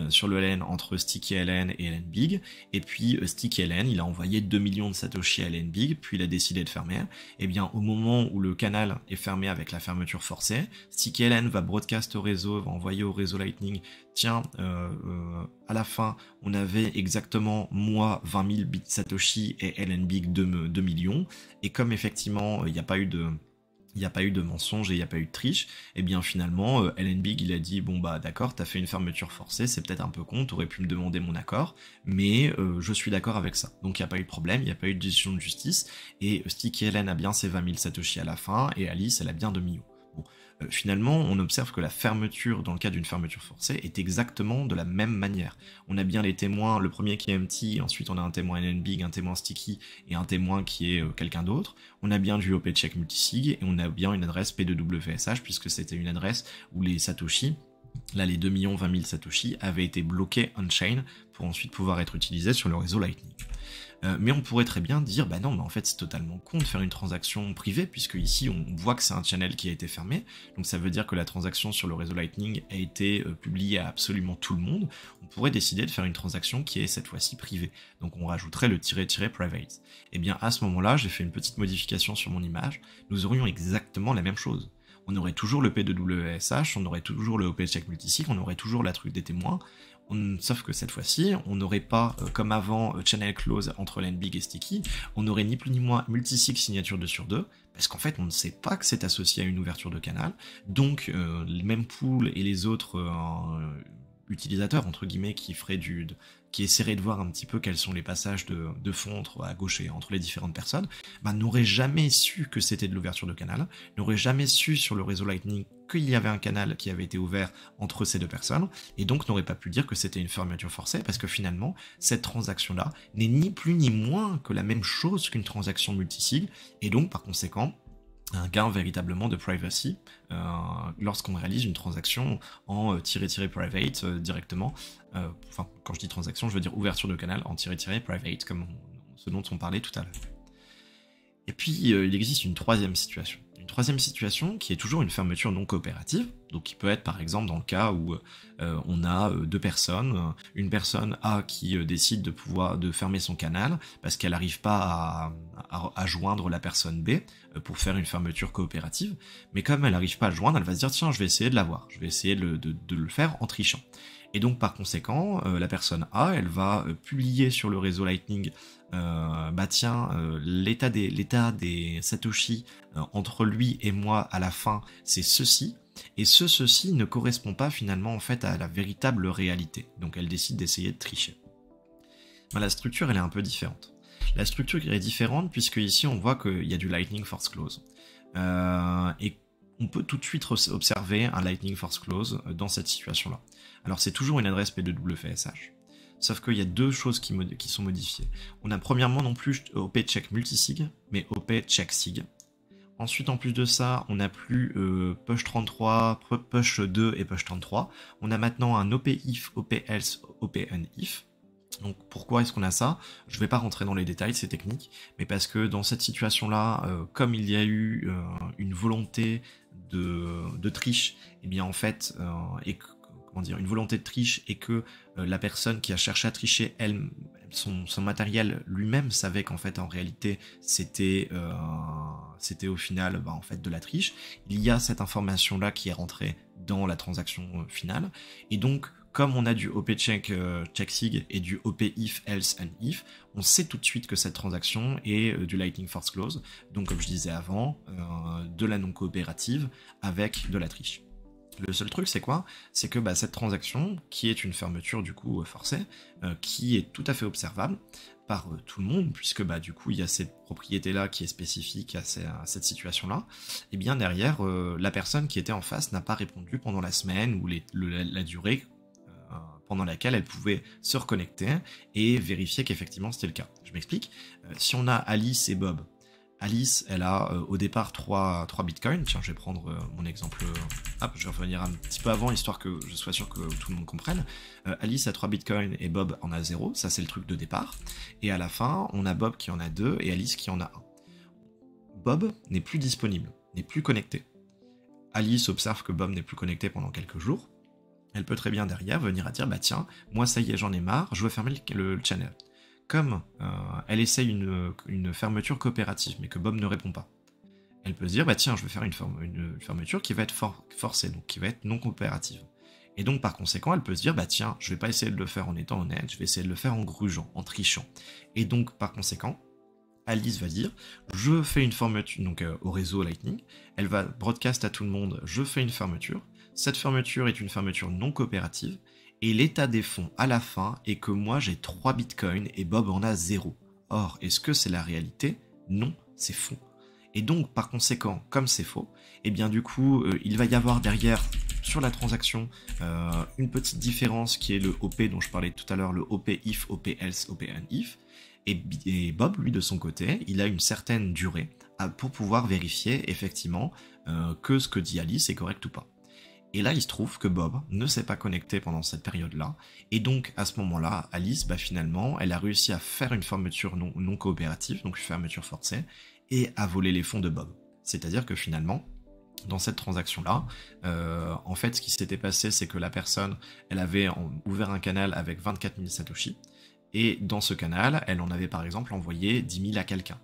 Speaker 1: sur le LN entre StickyLN et LNBig, et puis StickyLN il a envoyé 2 millions de Satoshi à LNBig, puis il a décidé de fermer. Et bien au moment où le canal est fermé avec la fermeture forcée, StickyLN va broadcast au réseau, va envoyer au réseau Lightning, tiens, à la fin, on avait exactement moi 20 000 bits Satoshi et LNBig 2 millions, et comme effectivement il n'y a pas eu de mensonge et il n'y a pas eu de triche, et bien finalement LNBig il a dit bon d'accord, t'as fait une fermeture forcée, c'est peut-être un peu con, t'aurais pu me demander mon accord, mais je suis d'accord avec ça. Donc il n'y a pas eu de problème, il n'y a pas eu de décision de justice, et StickyLN a bien ses 20 000 Satoshi à la fin, et Alice elle a bien 2 millions. Bon, finalement, on observe que la fermeture, dans le cas d'une fermeture forcée, est exactement de la même manière. On a bien les témoins, le premier qui est empty, ensuite on a un témoin LNBig, un témoin sticky, et un témoin qui est quelqu'un d'autre. On a bien du OP check multisig, et on a bien une adresse P2WSH, puisque c'était une adresse où les Satoshi, là les 2 20 000 Satoshi, avaient été bloqués on-chain, pour ensuite pouvoir être utilisés sur le réseau Lightning. Mais on pourrait très bien dire, non, mais en fait c'est totalement con de faire une transaction privée, puisque ici on voit que c'est un channel qui a été fermé, donc ça veut dire que la transaction sur le réseau Lightning a été publiée à absolument tout le monde. On pourrait décider de faire une transaction qui est cette fois-ci privée, donc on rajouterait le "private". Et bien à ce moment-là, j'ai fait une petite modification sur mon image, nous aurions exactement la même chose. On aurait toujours le P2WSH, on aurait toujours le OP check multisig, on aurait toujours la truc des témoins, sauf que cette fois-ci, on n'aurait pas, comme avant, channel close entre LNBig et Sticky, on n'aurait ni plus ni moins multisig signature 2 sur 2, parce qu'en fait, on ne sait pas que c'est associé à une ouverture de canal, donc les mêmes pools et les autres utilisateurs, entre guillemets, qui qui essaierait de voir un petit peu quels sont les passages de fond à gauche et entre les différentes personnes, n'aurait jamais su que c'était de l'ouverture de canal, n'aurait jamais su sur le réseau Lightning qu'il y avait un canal qui avait été ouvert entre ces deux personnes, et donc n'aurait pas pu dire que c'était une fermeture forcée, parce que finalement, cette transaction-là n'est ni plus ni moins que la même chose qu'une transaction multisig, et donc par conséquent, un gain véritablement de privacy lorsqu'on réalise une transaction en --private directement. Enfin, quand je dis transaction, je veux dire ouverture de canal en --private, comme ce dont on parlait tout à l'heure. Et puis, il existe une troisième situation. Une troisième situation qui est toujours une fermeture non coopérative, donc qui peut être par exemple dans le cas où on a deux personnes, une personne A qui décide de fermer son canal parce qu'elle n'arrive pas à joindre la personne B pour faire une fermeture coopérative, mais comme elle n'arrive pas à le joindre, elle va se dire tiens, je vais essayer de l'avoir, je vais essayer de le faire en trichant. Et donc par conséquent, la personne A, elle va publier sur le réseau Lightning l'état des Satoshi entre lui et moi à la fin, c'est ceci, et ceci ne correspond pas finalement en fait à la véritable réalité. Donc elle décide d'essayer de tricher. La structure elle est un peu différente. La structure est différente puisque ici on voit qu'il y a du Lightning Force Close. Et on peut tout de suite observer un Lightning Force Close dans cette situation-là. Alors c'est toujours une adresse P2WFSH. Sauf qu'il y a deux choses qui sont modifiées. On a premièrement non plus OP check multisig, mais OP check sig. Ensuite, en plus de ça, on n'a plus push 33, push 2 et push 33. On a maintenant un OP if, OP else, OP unif. Donc pourquoi est-ce qu'on a ça? Je ne vais pas rentrer dans les détails, c'est technique, mais parce que dans cette situation-là, comme il y a eu une volonté de triche, et bien en fait, une volonté de triche et que la personne qui a cherché à tricher, son matériel lui-même savait qu'en fait en réalité c'était au final en fait de la triche. Il y a cette information là qui est rentrée dans la transaction finale, et donc comme on a du OP check sig et du OP if else and if, on sait tout de suite que cette transaction est du Lightning Force Close, donc comme je disais avant, de la non coopérative avec de la triche. Le seul truc, c'est quoi? C'est que cette transaction, qui est une fermeture du coup forcée, qui est tout à fait observable par tout le monde, puisque du coup il y a cette propriété-là qui est spécifique à cette situation-là, et bien derrière, la personne qui était en face n'a pas répondu pendant la semaine ou la durée pendant laquelle elle pouvait se reconnecter et vérifier qu'effectivement c'était le cas. Je m'explique. Si on a Alice et Bob, Alice, elle a au départ 3 bitcoins. Tiens, je vais prendre mon exemple. Je vais revenir un petit peu avant, histoire que je sois sûr que tout le monde comprenne. Alice a 3 bitcoins et Bob en a 0. Ça, c'est le truc de départ. Et à la fin, on a Bob qui en a 2 et Alice qui en a 1. Bob n'est plus disponible, n'est plus connecté. Alice observe que Bob n'est plus connecté pendant quelques jours. Elle peut très bien derrière venir à dire tiens, moi ça y est, j'en ai marre, je veux fermer le channel. Comme elle essaye une fermeture coopérative, mais que Bob ne répond pas, elle peut se dire tiens, je vais faire une fermeture qui va être forcée, donc qui va être non coopérative. Et donc par conséquent, elle peut se dire tiens, je vais pas essayer de le faire en étant honnête, je vais essayer de le faire en grugeant, en trichant. Et donc par conséquent, Alice va dire je fais une fermeture donc au réseau Lightning, elle va broadcast à tout le monde je fais une fermeture. Cette fermeture est une fermeture non coopérative, et l'état des fonds à la fin est que moi j'ai 3 bitcoins et Bob en a 0. Or, est-ce que c'est la réalité? Non, c'est faux. Et donc, par conséquent, comme c'est faux, et bien du coup, il va y avoir derrière, sur la transaction, une petite différence qui est le OP dont je parlais tout à l'heure, le OP if, OP else, OP unif, et Bob, lui, de son côté, il a une certaine durée pour pouvoir vérifier, effectivement, que ce que dit Alice est correct ou pas. Et là, il se trouve que Bob ne s'est pas connecté pendant cette période-là, et donc à ce moment-là, Alice, finalement, elle a réussi à faire une fermeture non coopérative, donc une fermeture forcée, et à voler les fonds de Bob. C'est-à-dire que finalement, dans cette transaction-là, en fait, ce qui s'était passé, c'est que la personne, elle avait ouvert un canal avec 24 000 Satoshi, et dans ce canal, elle en avait par exemple envoyé 10 000 à quelqu'un.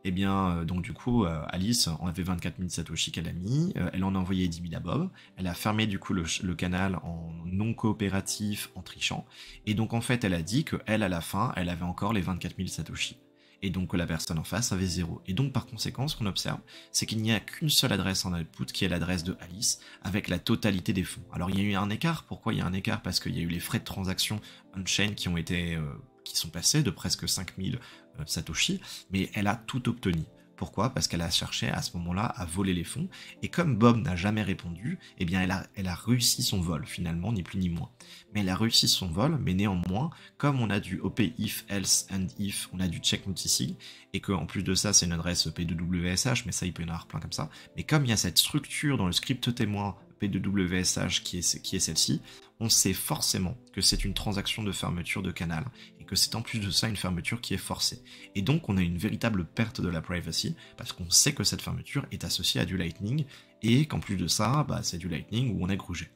Speaker 1: Et bien, donc du coup, Alice en avait 24 000 Satoshi qu'elle a mis, elle en a envoyé 10 000 à Bob, elle a fermé du coup le canal en non coopératif, en trichant, et donc en fait, elle a dit qu'elle, à la fin, elle avait encore les 24 000 Satoshi. et donc que la personne en face avait 0. Et donc par conséquent, ce qu'on observe, c'est qu'il n'y a qu'une seule adresse en output, qui est l'adresse de Alice, avec la totalité des fonds. Alors il y a eu un écart. Pourquoi il y a un écart? Parce qu'il y a eu les frais de transaction on-chain qui sont passés de presque 5000 Satoshi, mais elle a tout obtenu. Pourquoi? Parce qu'elle a cherché à ce moment-là à voler les fonds, et comme Bob n'a jamais répondu, eh bien elle a réussi son vol, finalement, ni plus ni moins. Mais elle a réussi son vol, mais néanmoins, comme on a du OP if, else and if, on a du check multisig, et qu'en plus de ça, c'est une adresse P2WSH, mais ça, il peut y en avoir plein comme ça, mais comme il y a cette structure dans le script témoin P2WSH qui est celle-ci, on sait forcément que c'est une transaction de fermeture de canal, et que c'est en plus de ça une fermeture qui est forcée. Et donc on a une véritable perte de la privacy, parce qu'on sait que cette fermeture est associée à du Lightning, et qu'en plus de ça, c'est du Lightning où on est grugé.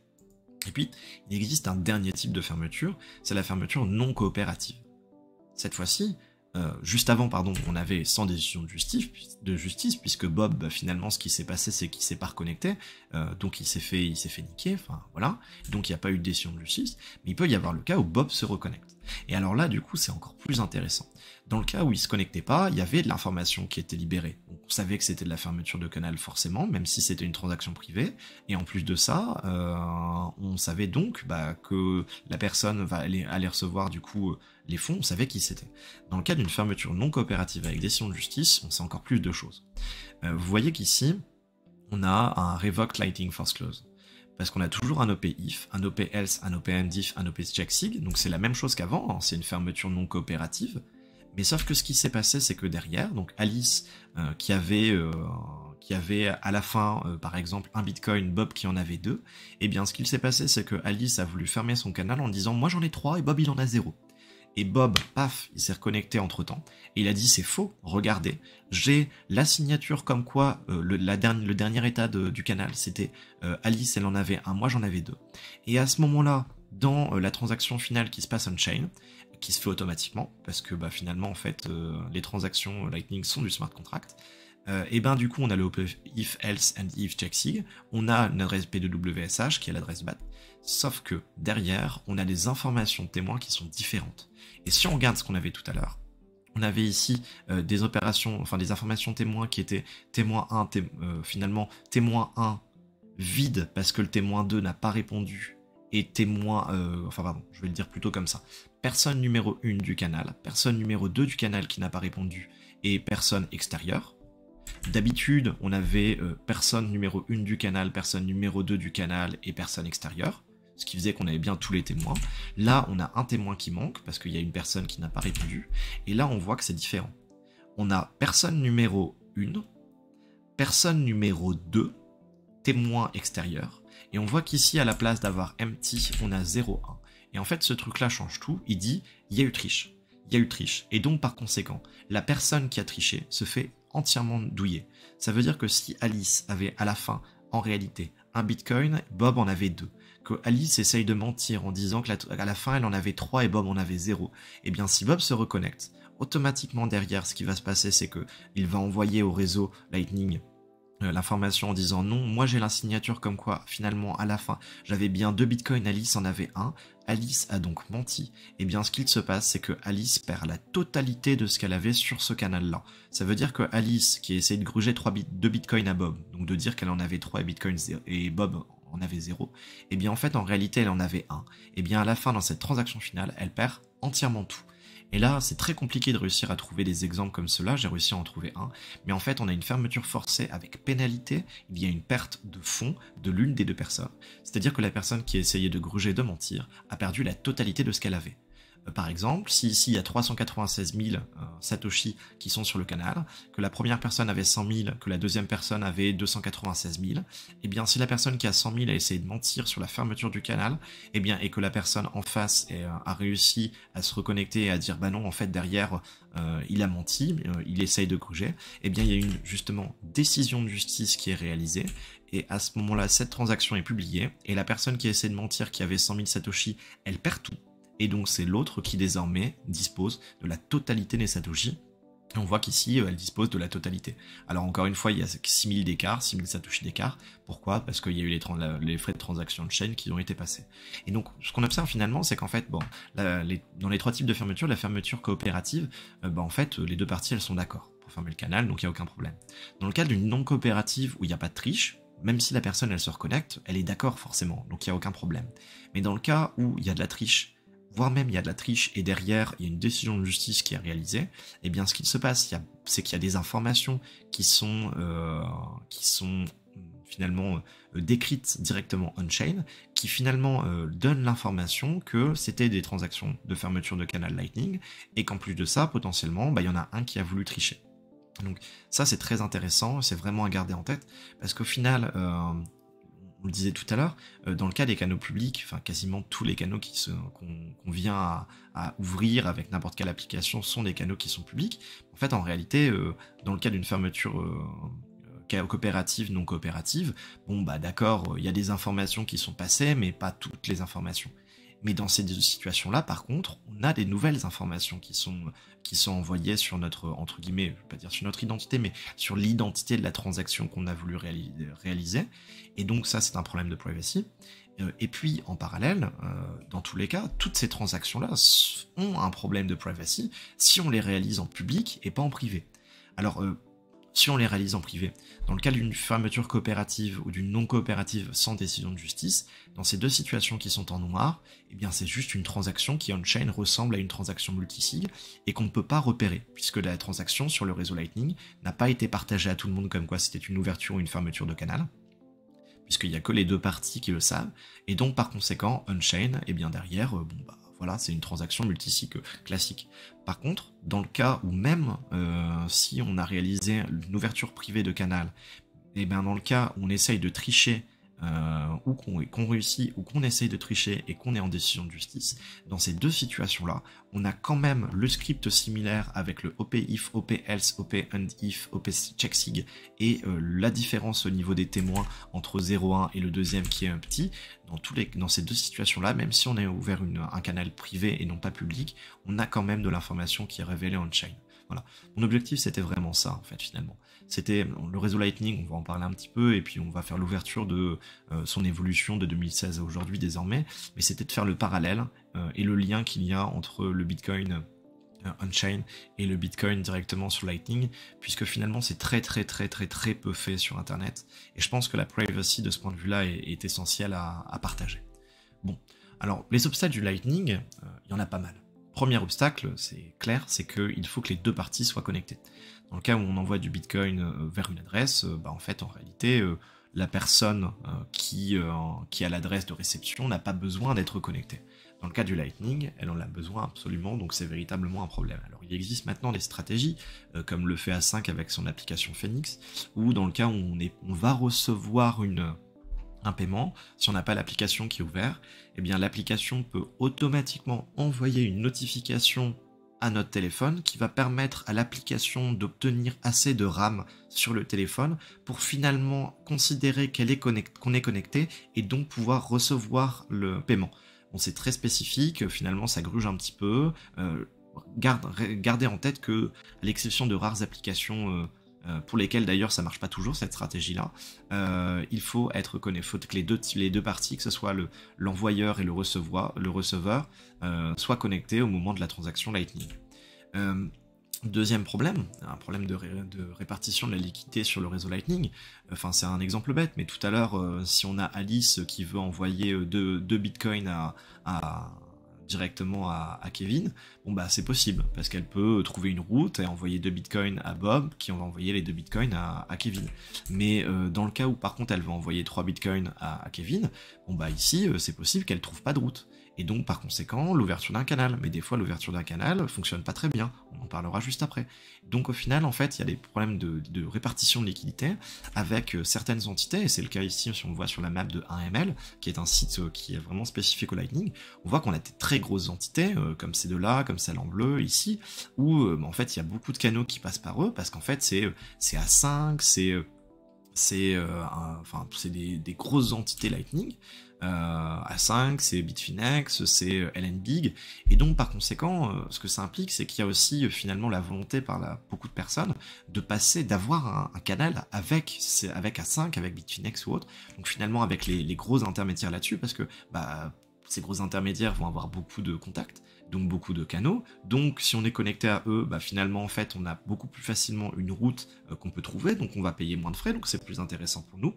Speaker 1: Et puis, il existe un dernier type de fermeture, c'est la fermeture non coopérative. Cette fois-ci, juste avant, on avait sans décision de justice, puisque Bob, finalement, ce qui s'est passé, c'est qu'il s'est pas reconnecté, donc il s'est fait niquer, enfin voilà, donc il n'y a pas eu de décision de justice, mais il peut y avoir le cas où Bob se reconnecte. Et alors là, du coup, c'est encore plus intéressant. Dans le cas où il se connectait pas, il y avait de l'information qui était libérée. Donc, on savait que c'était de la fermeture de canal forcément, même si c'était une transaction privée, et en plus de ça, on savait donc que la personne allait recevoir du coup les fonds, on savait qui c'était. Dans le cas d'une fermeture non coopérative avec décision de justice, on sait encore plus de choses. Vous voyez qu'ici, on a un Revoked Lightning Force Clause. Parce qu'on a toujours un OP if, un OP else, un OP end if, un OP check sig, donc c'est la même chose qu'avant, hein, c'est une fermeture non coopérative. Mais sauf que ce qui s'est passé, c'est que derrière, donc Alice, qui avait à la fin, par exemple, un bitcoin, Bob qui en avait 2, eh bien ce qu'il s'est passé, c'est que Alice a voulu fermer son canal en disant « moi j'en ai 3 et Bob il en a 0 ». Et Bob, paf, il s'est reconnecté entre-temps, et il a dit « c'est faux, regardez, j'ai la signature comme quoi le dernier état du canal, c'était Alice, elle en avait 1, moi j'en avais 2 ». Et à ce moment-là, dans la transaction finale qui se passe on-chain, qui se fait automatiquement, parce que finalement, en fait, les transactions Lightning sont du smart contract, et du coup, on a le if, else, and if, check sig, on a une adresse P2WSH, qui est l'adresse BAT, sauf que derrière, on a des informations témoins qui sont différentes. Et si on regarde ce qu'on avait tout à l'heure, on avait ici des informations témoins qui étaient témoin 1, finalement témoin 1 vide parce que le témoin 2 n'a pas répondu, et témoin, je vais le dire plutôt comme ça, personne numéro 1 du canal, personne numéro 2 du canal qui n'a pas répondu, et personne extérieure. D'habitude, on avait personne numéro 1 du canal, personne numéro 2 du canal, et personne extérieure, ce qui faisait qu'on avait bien tous les témoins. Là, on a un témoin qui manque, parce qu'il y a une personne qui n'a pas répondu, et là, on voit que c'est différent. On a personne numéro 1, personne numéro 2, témoin extérieur, et on voit qu'ici, à la place d'avoir empty, on a 0,1. Et en fait, ce truc-là change tout, il dit, il y a eu triche. Il y a eu triche. Et donc, par conséquent, la personne qui a triché se fait entièrement douiller. Ça veut dire que si Alice avait à la fin, en réalité, un bitcoin, Bob en avait 2. Que Alice essaye de mentir en disant qu'à la fin, elle en avait 3 et Bob en avait 0. Eh bien, si Bob se reconnecte, automatiquement derrière, ce qui va se passer, c'est qu'il va envoyer au réseau Lightning l'information en disant non, moi j'ai la signature comme quoi finalement à la fin j'avais bien 2 bitcoins, Alice en avait 1, Alice a donc menti. Et bien ce qu'il se passe, c'est que Alice perd la totalité de ce qu'elle avait sur ce canal là. Ça veut dire que Alice, qui essaye de gruger 2 bitcoins à Bob, donc de dire qu'elle en avait 3 bitcoins et Bob en avait 0, et bien en fait en réalité elle en avait 1. Et bien à la fin dans cette transaction finale, elle perd entièrement tout. Et là, c'est très compliqué de réussir à trouver des exemples comme cela, j'ai réussi à en trouver un, mais en fait on a une fermeture forcée avec pénalité, il y a une perte de fonds de l'une des deux personnes, c'est-à-dire que la personne qui a essayé de gruger, de mentir, a perdu la totalité de ce qu'elle avait. Par exemple, si ici il y a 396 000 Satoshi qui sont sur le canal, que la première personne avait 100 000, que la deuxième personne avait 296 000, et bien si la personne qui a 100 000 a essayé de mentir sur la fermeture du canal, et bien et que la personne en face a réussi à se reconnecter et à dire bah non en fait derrière il a menti, il essaye de gruger, et bien il y a une justement décision de justice qui est réalisée. Et à ce moment-là, cette transaction est publiée, et la personne qui essaie de mentir, qui avait 100 000 Satoshi, elle perd tout. Et donc c'est l'autre qui désormais dispose de la totalité des Satoshi. Et on voit qu'ici, elle dispose de la totalité. Alors encore une fois, il y a 6000 d'écart, 6000 satoshi d'écart. Pourquoi? Parce qu'il y a eu les frais de transaction de chaîne qui ont été passés. Et donc, ce qu'on observe finalement, c'est qu'en fait, bon, dans les trois types de fermeture, la fermeture coopérative, en fait, les deux parties, elles sont d'accord pour fermer le canal, donc il n'y a aucun problème. Dans le cas d'une non coopérative où il n'y a pas de triche, même si la personne, elle se reconnecte, elle est d'accord forcément, donc il n'y a aucun problème. Mais dans le cas où il y a de la triche, voire même il y a de la triche et derrière il y a une décision de justice qui est réalisée, eh bien ce qu'il se passe, c'est qu'il y a des informations qui sont finalement décrites directement on-chain, qui finalement donnent l'information que c'était des transactions de fermeture de canal Lightning, et qu'en plus de ça, potentiellement, il y en a un qui a voulu tricher. Donc ça c'est très intéressant, c'est vraiment à garder en tête, parce qu'au final, on le disait tout à l'heure, dans le cas des canaux publics, enfin quasiment tous les canaux qu'on vient à ouvrir avec n'importe quelle application sont des canaux qui sont publics. En fait, en réalité, dans le cas d'une fermeture coopérative, non coopérative, d'accord, il y a des informations qui sont passées, mais pas toutes les informations. Mais dans ces deux situations-là, par contre, on a des nouvelles informations qui sont envoyées sur notre, entre guillemets, je ne vais pas dire sur notre identité, mais sur l'identité de la transaction qu'on a voulu réaliser. Et donc ça, c'est un problème de privacy. Et puis, en parallèle, dans tous les cas, toutes ces transactions-là ont un problème de privacy si on les réalise en public et pas en privé. Alors, si on les réalise en privé, dans le cas d'une fermeture coopérative ou d'une non coopérative sans décision de justice, dans ces deux situations qui sont en noir, eh bien c'est juste une transaction qui on-chain ressemble à une transaction multisig et qu'on ne peut pas repérer, puisque la transaction sur le réseau Lightning n'a pas été partagée à tout le monde comme quoi c'était une ouverture ou une fermeture de canal, puisqu'il n'y a que les deux parties qui le savent, et donc par conséquent, on-chain, et bien derrière, voilà, c'est une transaction multisig classique. Par contre, dans le cas où même si on a réalisé une ouverture privée de canal, et bien dans le cas où on essaye de tricher, ou qu'on réussit, ou qu'on essaye de tricher et qu'on est en décision de justice, dans ces deux situations-là, on a quand même le script similaire avec le op-if, op-else, op-end-if, op-checksig, et la différence au niveau des témoins entre 0,1 et le deuxième qui est un petit. Dans ces deux situations-là, même si on a ouvert un canal privé et non pas public, on a quand même de l'information qui est révélée on-chain. Voilà. Mon objectif, c'était vraiment ça, en fait, finalement. C'était le réseau Lightning, on va en parler un petit peu, et puis on va faire l'ouverture de son évolution de 2016 à aujourd'hui, désormais, mais c'était de faire le parallèle et le lien qu'il y a entre le Bitcoin on-chain et le Bitcoin directement sur Lightning, puisque finalement, c'est très peu fait sur Internet, et je pense que la privacy, de ce point de vue-là, est essentielle à partager. Bon, alors, les obstacles du Lightning, il y en a pas mal. Premier obstacle, c'est clair, c'est qu'il faut que les deux parties soient connectées. Dans le cas où on envoie du Bitcoin vers une adresse, en fait, en réalité, la personne qui a l'adresse de réception n'a pas besoin d'être connectée. Dans le cas du Lightning, elle en a besoin absolument, donc c'est véritablement un problème. Alors il existe maintenant des stratégies, comme le fait A5 avec son application Phoenix, où dans le cas où on va recevoir un paiement, si on n'a pas l'application qui est ouverte, eh bien l'application peut automatiquement envoyer une notification à notre téléphone qui va permettre à l'application d'obtenir assez de RAM sur le téléphone pour finalement considérer qu'on est connecté et donc pouvoir recevoir le paiement. Bon, c'est très spécifique, finalement ça gruge un petit peu. Gardez en tête que, à l'exception de rares applications pour lesquelles d'ailleurs ça marche pas toujours cette stratégie-là, il faut être connecté, faut que les deux parties, que ce soit l'envoyeur et le receveur, soient connectés au moment de la transaction Lightning. Deuxième problème, un problème de répartition de la liquidité sur le réseau Lightning. Enfin, c'est un exemple bête, mais tout à l'heure, si on a Alice qui veut envoyer deux bitcoins directement à Kevin, c'est possible, parce qu'elle peut trouver une route et envoyer 2 bitcoins à Bob, qui va envoyer les 2 bitcoins à Kevin. Mais dans le cas où par contre elle veut envoyer 3 bitcoins à Kevin, ici c'est possible qu'elle trouve pas de route. Et donc par conséquent l'ouverture d'un canal, mais des fois l'ouverture d'un canal fonctionne pas très bien, on en parlera juste après. Donc au final en fait il y a des problèmes de répartition de liquidité avec certaines entités, et c'est le cas ici si on voit sur la map de 1ML, qui est un site qui est vraiment spécifique au Lightning, on voit qu'on a des très grosses entités, comme ces deux-là, comme celle en bleu ici, où en fait il y a beaucoup de canaux qui passent par eux, parce qu'en fait c'est A5, c'est des grosses entités Lightning. A5, c'est Bitfinex, c'est LNBig, et donc par conséquent, ce que ça implique, c'est qu'il y a aussi finalement la volonté beaucoup de personnes d'avoir un canal avec A5, avec Bitfinex ou autre, donc finalement avec les gros intermédiaires là-dessus, parce que ces gros intermédiaires vont avoir beaucoup de contacts, donc beaucoup de canaux, donc si on est connecté à eux, finalement en fait on a beaucoup plus facilement une route qu'on peut trouver, donc on va payer moins de frais, donc c'est plus intéressant pour nous.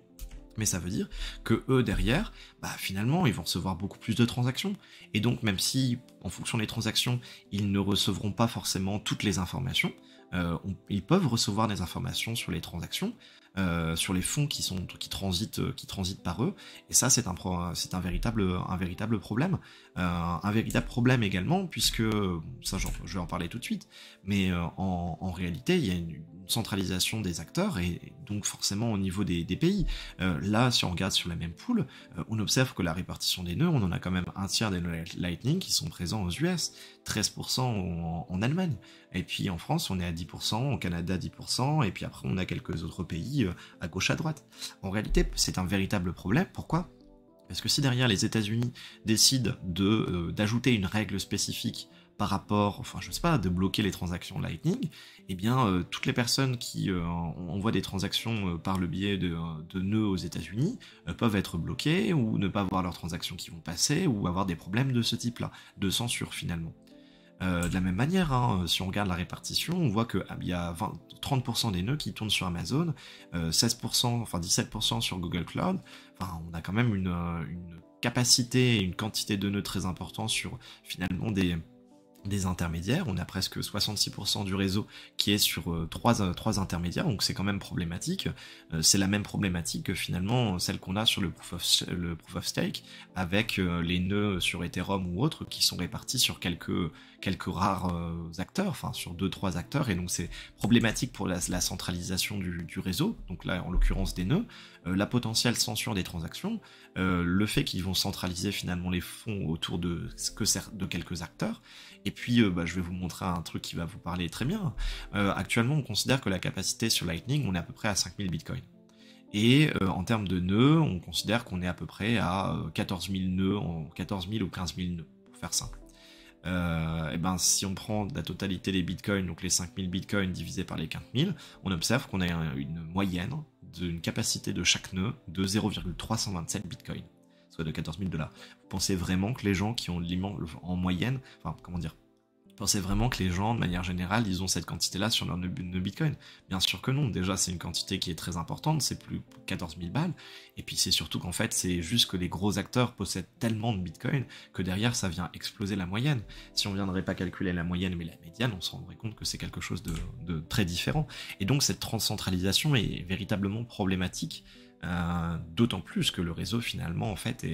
Speaker 1: Mais ça veut dire que eux derrière, finalement, ils vont recevoir beaucoup plus de transactions. Et donc, même si, en fonction des transactions, ils ne recevront pas forcément toutes les informations, ils peuvent recevoir des informations sur les transactions, sur les fonds qui transitent par eux. Et ça, c'est un véritable problème. Un véritable problème également, puisque, ça je vais en parler tout de suite, mais en réalité, il y a une centralisation des acteurs, et donc forcément au niveau des pays. Là, si on regarde sur la même pool, on observe que la répartition des nœuds, on en a quand même un tiers des nœuds Lightning qui sont présents aux US, 13% en Allemagne, et puis en France, on est à 10%, au Canada 10%, et puis après on a quelques autres pays à gauche à droite. En réalité, c'est un véritable problème. Pourquoi ? Parce que si derrière les États-Unis décident d'ajouter une règle spécifique par rapport, de bloquer les transactions Lightning, eh bien, toutes les personnes qui envoient des transactions par le biais de nœuds aux États-Unis peuvent être bloquées, ou ne pas avoir leurs transactions qui vont passer, ou avoir des problèmes de ce type-là, de censure finalement. De la même manière, si on regarde la répartition, on voit qu'il y a 30% des nœuds qui tournent sur Amazon, 17% sur Google Cloud. On a quand même une capacité et une quantité de nœuds très importants sur finalement des intermédiaires. On a presque 66% du réseau qui est sur trois intermédiaires, donc c'est quand même problématique. C'est la même problématique que finalement celle qu'on a sur le proof of stake, avec les nœuds sur Ethereum ou autres qui sont répartis sur quelques rares acteurs, sur 2-3 acteurs, et donc c'est problématique pour la centralisation du réseau, donc là en l'occurrence des nœuds, la potentielle censure des transactions, le fait qu'ils vont centraliser finalement les fonds autour de quelques acteurs. Et puis, je vais vous montrer un truc qui va vous parler très bien. Actuellement, on considère que la capacité sur Lightning, on est à peu près à 5000 bitcoins. Et en termes de nœuds, on considère qu'on est à peu près à 14 000 nœuds, 14 000 ou 15 000 nœuds, pour faire simple. Si on prend la totalité des bitcoins, donc les 5000 bitcoins divisés par les 15 000, on observe qu'on a une moyenne d'une capacité de chaque nœud de 0,327 bitcoins, soit de 14 000 $. Vous pensez vraiment que les gens qui ont en moyenne, pensez vraiment que les gens, de manière générale, ils ont cette quantité-là sur leur nœud Bitcoin? Bien sûr que non. Déjà, c'est une quantité qui est très importante, c'est plus 14 000 balles. Et puis, c'est surtout qu'en fait, c'est juste que les gros acteurs possèdent tellement de Bitcoin que derrière, ça vient exploser la moyenne. Si on viendrait pas calculer la moyenne, mais la médiane, on se rendrait compte que c'est quelque chose de très différent. Et donc, cette transcentralisation est véritablement problématique, d'autant plus que le réseau, finalement, en fait,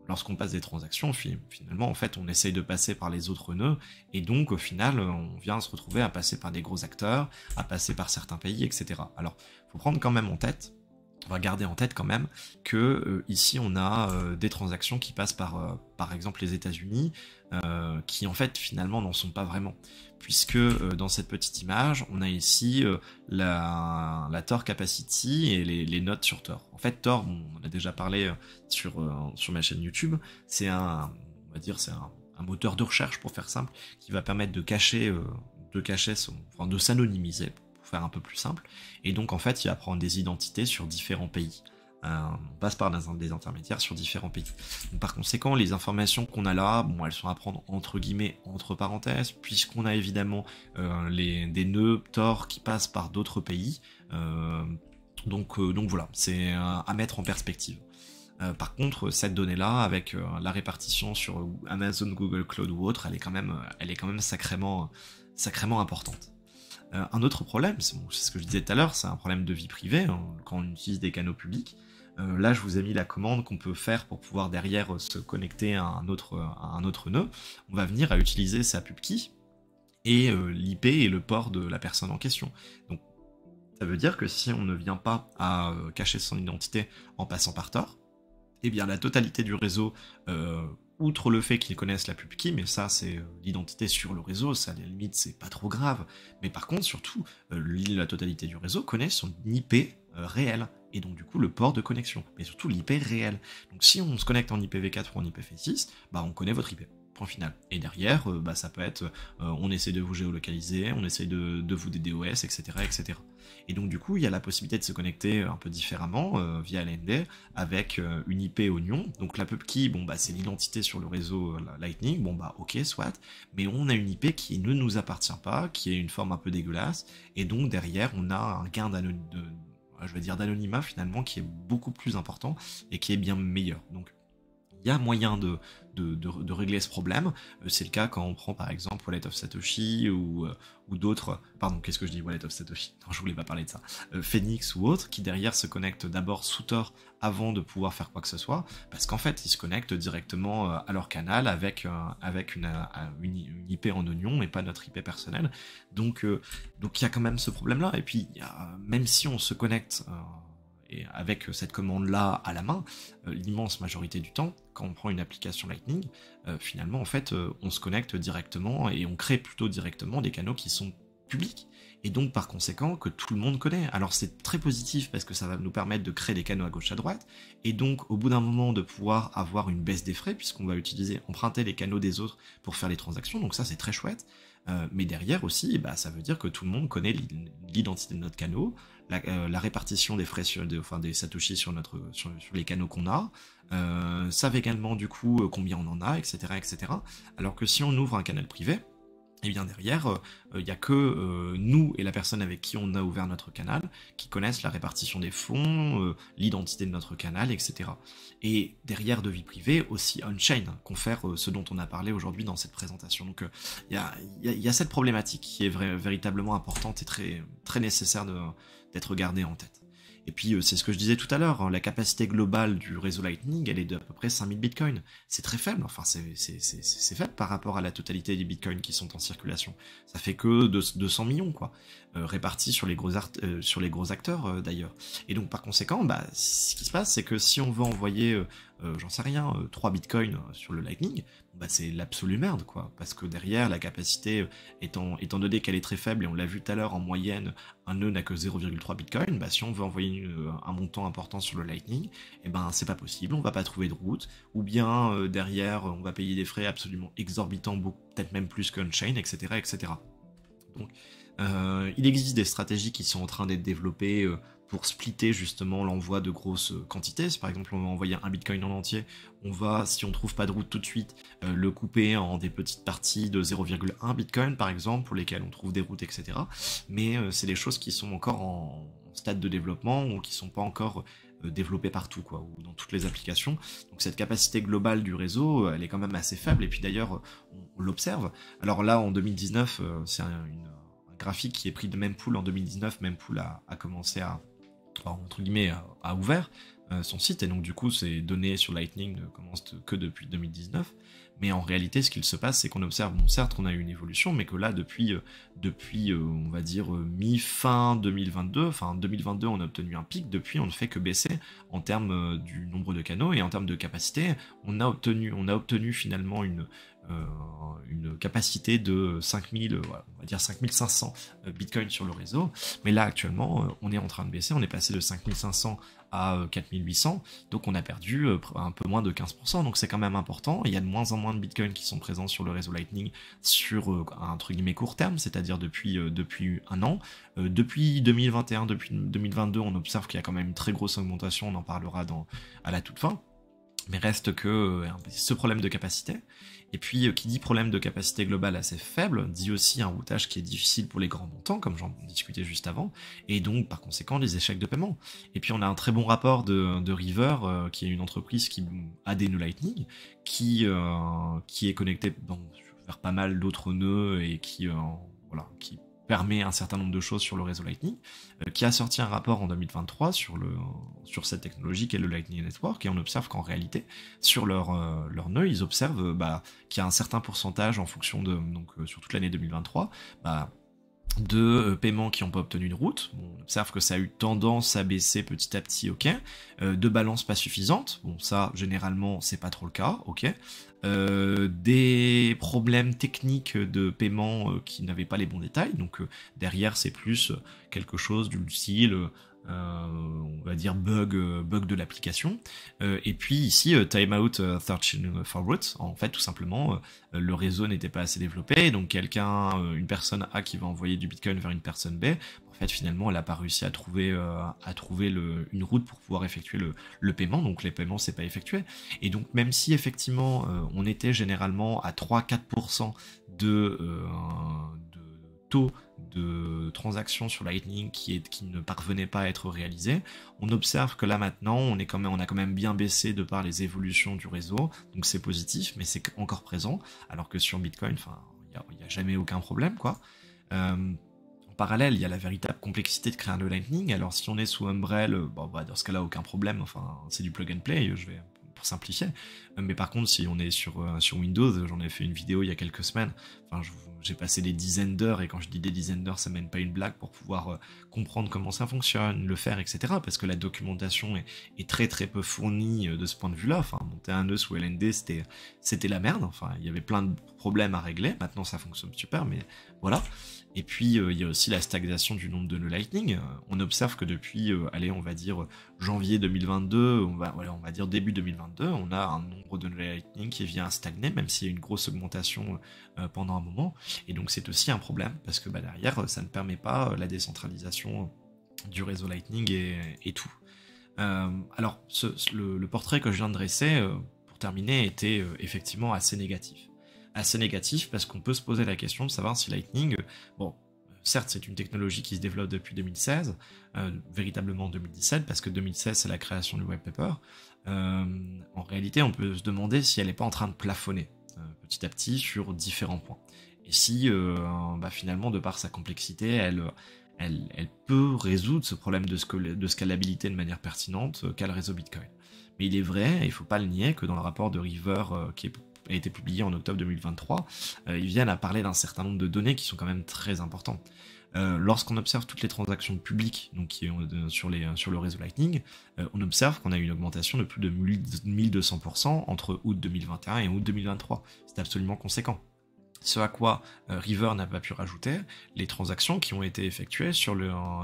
Speaker 1: lorsqu'on passe des transactions, finalement, en fait, on essaye de passer par les autres nœuds, et donc, au final, on vient se retrouver à passer par des gros acteurs, à passer par certains pays, etc. Alors, faut prendre quand même en tête, on va garder en tête quand même, que ici, on a des transactions qui passent par exemple, les États-Unis, qui, en fait, finalement, n'en sont pas vraiment. Puisque, dans cette petite image, on a ici la Tor Capacity et les notes sur Tor. En fait, Tor, on en a déjà parlé sur ma chaîne YouTube, c'est un moteur de recherche, pour faire simple, qui va permettre de s'anonymiser, pour faire un peu plus simple, et donc en fait il va prendre des identités sur différents pays. On passe par des intermédiaires sur différents pays. Donc, par conséquent, les informations qu'on a là, elles sont à prendre entre guillemets, entre parenthèses, puisqu'on a évidemment des nœuds Tor qui passent par d'autres pays. Donc voilà, c'est à mettre en perspective. Par contre, cette donnée-là, avec la répartition sur Amazon, Google Cloud ou autre, elle est quand même sacrément importante. Un autre problème, c'est ce que je disais tout à l'heure, c'est un problème de vie privée, quand on utilise des canaux publics. Là, je vous ai mis la commande qu'on peut faire pour pouvoir derrière se connecter à un autre nœud. On va venir à utiliser sa pub key et l'IP et le port de la personne en question. Donc, ça veut dire que si on ne vient pas à cacher son identité en passant par Tor, eh bien la totalité du réseau outre le fait qu'ils connaissent la pub key, mais ça c'est l'identité sur le réseau, ça à la limite c'est pas trop grave, mais par contre surtout la totalité du réseau connaît son IP réel, et donc du coup le port de connexion, mais surtout l'IP réel. Donc si on se connecte en IPv4 ou en IPv6, bah on connaît votre IP. Point final. Et derrière, bah, ça peut être, on essaie de vous géolocaliser, on essaie de vous DDoS, etc., etc. Et donc du coup, il y a la possibilité de se connecter un peu différemment via LND avec une IP oignon. Donc la pub key, bon bah c'est l'identité sur le réseau Lightning. Bon bah ok, soit. Mais on a une IP qui ne nous appartient pas, qui est une forme un peu dégueulasse. Et donc derrière, on a un gain d'anonymat finalement qui est beaucoup plus important et qui est bien meilleur. Donc il y a moyen de régler ce problème. C'est le cas quand on prend par exemple Wallet of Satoshi ou d'autres. Pardon, qu'est-ce que je dis Wallet of Satoshi? Non, je voulais pas parler de ça. Phoenix ou autres qui derrière se connectent d'abord sous Tor avant de pouvoir faire quoi que ce soit, parce qu'en fait ils se connectent directement à leur canal avec une IP en oignon et pas notre IP personnelle. Donc il y a quand même ce problème-là. Et puis même si on se connecte et avec cette commande-là à la main, l'immense majorité du temps, quand on prend une application Lightning, finalement, en fait, on se connecte directement et on crée plutôt directement des canaux qui sont publics. Et donc, par conséquent, que tout le monde connaît. Alors, c'est très positif parce que ça va nous permettre de créer des canaux à gauche à droite, et donc, au bout d'un moment, de pouvoir avoir une baisse des frais, puisqu'on va emprunter les canaux des autres pour faire les transactions. Donc ça, c'est très chouette. Mais derrière aussi, bah, ça veut dire que tout le monde connaît l'identité de notre canal, la répartition des frais des satoshi sur les canaux qu'on a, savent également du coup combien on en a, etc., etc. Alors que si on ouvre un canal privé, et bien derrière, il n'y a que nous et la personne avec qui on a ouvert notre canal qui connaissent la répartition des fonds, l'identité de notre canal, etc. Et derrière de vie privée, aussi on-chain, confère ce dont on a parlé aujourd'hui dans cette présentation. Donc il y a cette problématique qui est véritablement importante et très, très nécessaire d'être gardée en tête. Et puis, c'est ce que je disais tout à l'heure, hein, la capacité globale du réseau Lightning, elle est d'à peu près 5000 bitcoins. C'est très faible, enfin, c'est faible par rapport à la totalité des bitcoins qui sont en circulation. Ça fait que 200 millions, quoi, répartis sur les gros acteurs, d'ailleurs. Et donc, par conséquent, bah, ce qui se passe, c'est que si on veut envoyer, j'en sais rien, 3 bitcoins sur le Lightning, bah, c'est l'absolue merde, quoi. Parce que derrière, la capacité, étant donné qu'elle est très faible, et on l'a vu tout à l'heure, en moyenne, un nœud n'a que 0,3 bitcoin, bah, si on veut envoyer un montant important sur le Lightning, eh ben, c'est pas possible, on va pas trouver de route, ou bien, derrière, on va payer des frais absolument exorbitants, peut-être même plus qu'on-chain, etc., etc. Donc, il existe des stratégies qui sont en train d'être développées pour splitter justement l'envoi de grosses quantités. Si par exemple on va envoyer un bitcoin en entier, on va, si on trouve pas de route tout de suite, le couper en des petites parties de 0,1 bitcoin par exemple, pour lesquelles on trouve des routes, etc. Mais c'est des choses qui sont encore en stade de développement ou qui sont pas encore développées partout, quoi, ou dans toutes les applications. Donc cette capacité globale du réseau, elle est quand même assez faible, et puis d'ailleurs on l'observe. Alors là en 2019, c'est un graphique qui est pris de Mempool en 2019. Mempool a commencé entre guillemets, a ouvert son site, et donc du coup ces données sur Lightning ne commencent que depuis 2019, mais en réalité ce qu'il se passe c'est qu'on observe, bon certes on a eu une évolution, mais que là depuis on va dire mi-fin 2022, enfin 2022 on a obtenu un pic, depuis on ne fait que baisser en termes du nombre de canaux, et en termes de capacité on a obtenu finalement une capacité de 5000, on va dire 5500 bitcoins sur le réseau, mais là actuellement on est en train de baisser, on est passé de 5500 à 4800, donc on a perdu un peu moins de 15%, donc c'est quand même important. Il y a de moins en moins de bitcoins qui sont présents sur le réseau Lightning sur entre guillemets court terme, c'est-à-dire depuis un an. Depuis 2021, depuis 2022, on observe qu'il y a quand même une très grosse augmentation, on en parlera à la toute fin, mais reste que ce problème de capacité. Et puis, qui dit problème de capacité globale assez faible, dit aussi un routage qui est difficile pour les grands montants, comme j'en discutais juste avant, et donc, par conséquent, des échecs de paiement. Et puis, on a un très bon rapport de River, qui est une entreprise qui a des nœuds Lightning, qui est connectée vers pas mal d'autres nœuds, et qui permet un certain nombre de choses sur le réseau Lightning, qui a sorti un rapport en 2023 sur cette technologie qu'est le Lightning Network, et on observe qu'en réalité, sur leur nœud, ils observent qu'il y a un certain pourcentage en fonction sur toute l'année 2023, de paiements qui n'ont pas obtenu de route. Bon, on observe que ça a eu tendance à baisser petit à petit, ok. De balance pas suffisante, bon ça généralement c'est pas trop le cas, ok. Des problèmes techniques de paiement qui n'avaient pas les bons détails, donc derrière c'est plus quelque chose du style on va dire bug de l'application. Et puis ici, timeout searching for root, en fait tout simplement le réseau n'était pas assez développé, donc une personne A qui va envoyer du Bitcoin vers une personne B, en fait finalement elle n'a pas réussi à trouver une route pour pouvoir effectuer le paiement, donc les paiements s'est pas effectué. Et donc même si effectivement on était généralement à 3-4% de taux de transactions sur Lightning qui ne parvenaient pas à être réalisées, on observe que là maintenant on a quand même bien baissé de par les évolutions du réseau, donc c'est positif, mais c'est encore présent, alors que sur Bitcoin, il n'y a jamais aucun problème, quoi. En parallèle, il y a la véritable complexité de créer un nœud Lightning. Alors si on est sous Umbrel, dans ce cas-là, aucun problème, enfin c'est du plug and play, pour simplifier. Mais par contre, si on est sur Windows, j'en ai fait une vidéo il y a quelques semaines, j'ai passé des dizaines d'heures, et quand je dis des dizaines d'heures, ça mène pas une blague, pour pouvoir comprendre comment ça fonctionne, le faire, etc. Parce que la documentation est très très peu fournie de ce point de vue-là. Enfin, monter un nœud sous LND, c'était la merde. Enfin, il y avait plein de problèmes à régler. Maintenant, ça fonctionne super, mais voilà. Et puis, il y a aussi la stagnation du nombre de nœuds Lightning. On observe que depuis, on va dire janvier 2022, on va dire début 2022, on a un nombre de nœuds Lightning qui vient à stagner, même s'il y a une grosse augmentation pendant un moment. Et donc, c'est aussi un problème, parce que derrière, ça ne permet pas la décentralisation du réseau Lightning et tout. Alors, le portrait que je viens de dresser, pour terminer, était effectivement assez négatif. Assez négatif parce qu'on peut se poser la question de savoir si Lightning, certes c'est une technologie qui se développe depuis 2016, véritablement 2017, parce que 2016 c'est la création du White-Paper. En réalité on peut se demander si elle n'est pas en train de plafonner petit à petit sur différents points. Et si finalement de par sa complexité, elle peut résoudre ce problème de scalabilité de manière pertinente qu'a le réseau Bitcoin. Mais il est vrai, et il ne faut pas le nier, que dans le rapport de River a été publié en octobre 2023, ils viennent à parler d'un certain nombre de données qui sont quand même très importantes. Lorsqu'on observe toutes les transactions publiques donc, qui ont, sur le réseau Lightning, on observe qu'on a eu une augmentation de plus de 1200% entre août 2021 et août 2023. C'est absolument conséquent. Ce à quoi River n'a pas pu rajouter les transactions qui ont été effectuées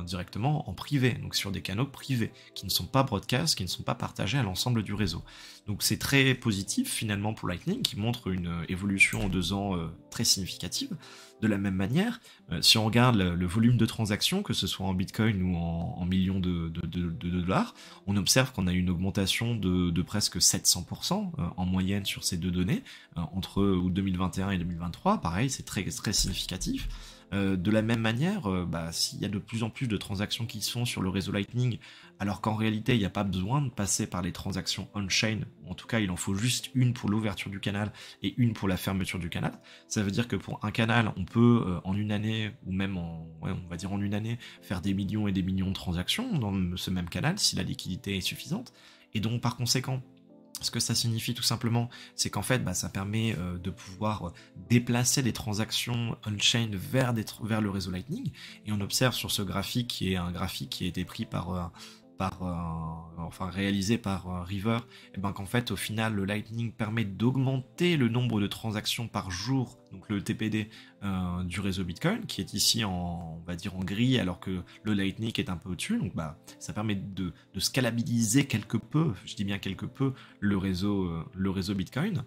Speaker 1: directement en privé, donc sur des canaux privés, qui ne sont pas broadcast, qui ne sont pas partagés à l'ensemble du réseau. Donc c'est très positif finalement pour Lightning, qui montre une évolution en 2 ans très significative. De la même manière, si on regarde le volume de transactions, que ce soit en Bitcoin ou en millions de dollars, on observe qu'on a eu une augmentation de presque 700% en moyenne sur ces deux données, entre août 2021 et 2023. Pareil, c'est très, très significatif. De la même manière, s'il y a de plus en plus de transactions qui sont sur le réseau Lightning, alors qu'en réalité il n'y a pas besoin de passer par les transactions on-chain, en tout cas il en faut juste une pour l'ouverture du canal et une pour la fermeture du canal, ça veut dire que pour un canal on peut en une année, ou même on va dire en une année, faire des millions et des millions de transactions dans ce même canal si la liquidité est suffisante, et donc par conséquent, ce que ça signifie tout simplement, c'est qu'en fait, ça permet de pouvoir déplacer des transactions on-chain vers le réseau Lightning. Et on observe sur ce graphique, qui est un graphique qui a été pris réalisé par River, qu'en fait, au final, le Lightning permet d'augmenter le nombre de transactions par jour, donc le TPD du réseau Bitcoin, qui est ici on va dire en gris, alors que le Lightning est un peu au-dessus. Donc ça permet de scalabiliser quelque peu, je dis bien quelque peu, le réseau Bitcoin.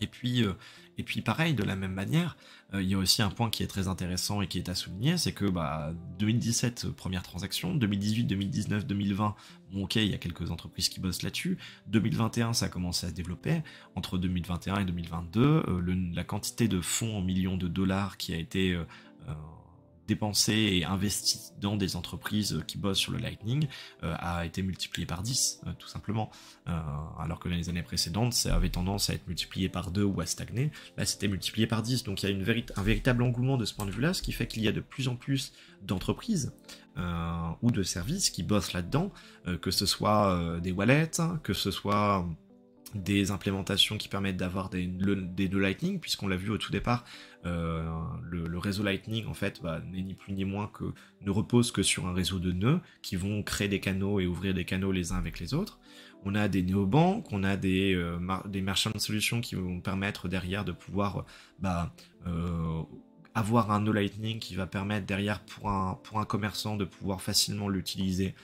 Speaker 1: Et puis pareil, de la même manière, il y a aussi un point qui est très intéressant et qui est à souligner, c'est que 2017, première transaction, 2018, 2019, 2020, ok, il y a quelques entreprises qui bossent là-dessus, 2021, ça a commencé à se développer, entre 2021 et 2022, la quantité de fonds en millions de dollars qui a été dépensé et investi dans des entreprises qui bossent sur le Lightning a été multiplié par 10, tout simplement. Alors que dans les années précédentes, ça avait tendance à être multiplié par 2 ou à stagner. Là, c'était multiplié par 10. Donc il y a un véritable engouement de ce point de vue-là, ce qui fait qu'il y a de plus en plus d'entreprises ou de services qui bossent là-dedans, que ce soit des wallets, que ce soit des implémentations qui permettent d'avoir des nœuds Lightning, puisqu'on l'a vu au tout départ, le réseau Lightning en fait n'est ni plus ni moins que ne repose que sur un réseau de nœuds qui vont créer des canaux et ouvrir des canaux les uns avec les autres. On a des néobanques, on a des merchant solutions qui vont permettre derrière de pouvoir avoir un nœud Lightning qui va permettre derrière pour un commerçant de pouvoir facilement l'utiliser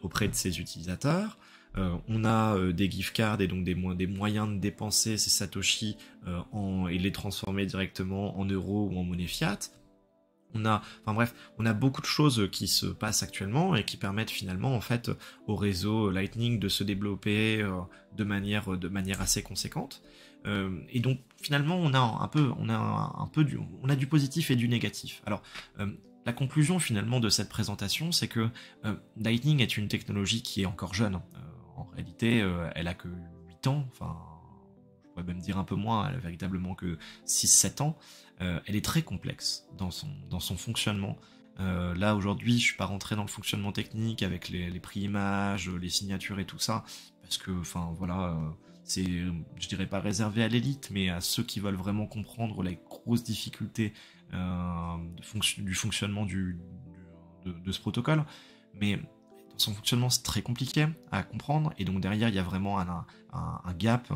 Speaker 1: auprès de ses utilisateurs. On a des gift cards et donc des moyens de dépenser ces satoshi et les transformer directement en euros ou en monnaie fiat. On a beaucoup de choses qui se passent actuellement et qui permettent finalement en fait au réseau Lightning de se développer de manière assez conséquente. Et donc finalement on a du positif et du négatif. Alors la conclusion finalement de cette présentation, c'est que Lightning est une technologie qui est encore jeune. En réalité, elle a que 8 ans, enfin, je pourrais même dire un peu moins, elle a véritablement que 6-7 ans. Elle est très complexe dans son fonctionnement. Là, aujourd'hui, je suis pas rentré dans le fonctionnement technique avec les prix images, les signatures et tout ça, parce que, enfin, voilà, c'est, je dirais pas réservé à l'élite, mais à ceux qui veulent vraiment comprendre les grosses difficultés du fonctionnement de ce protocole. Mais dans son fonctionnement, c'est très compliqué à comprendre, et donc derrière, il y a vraiment un gap,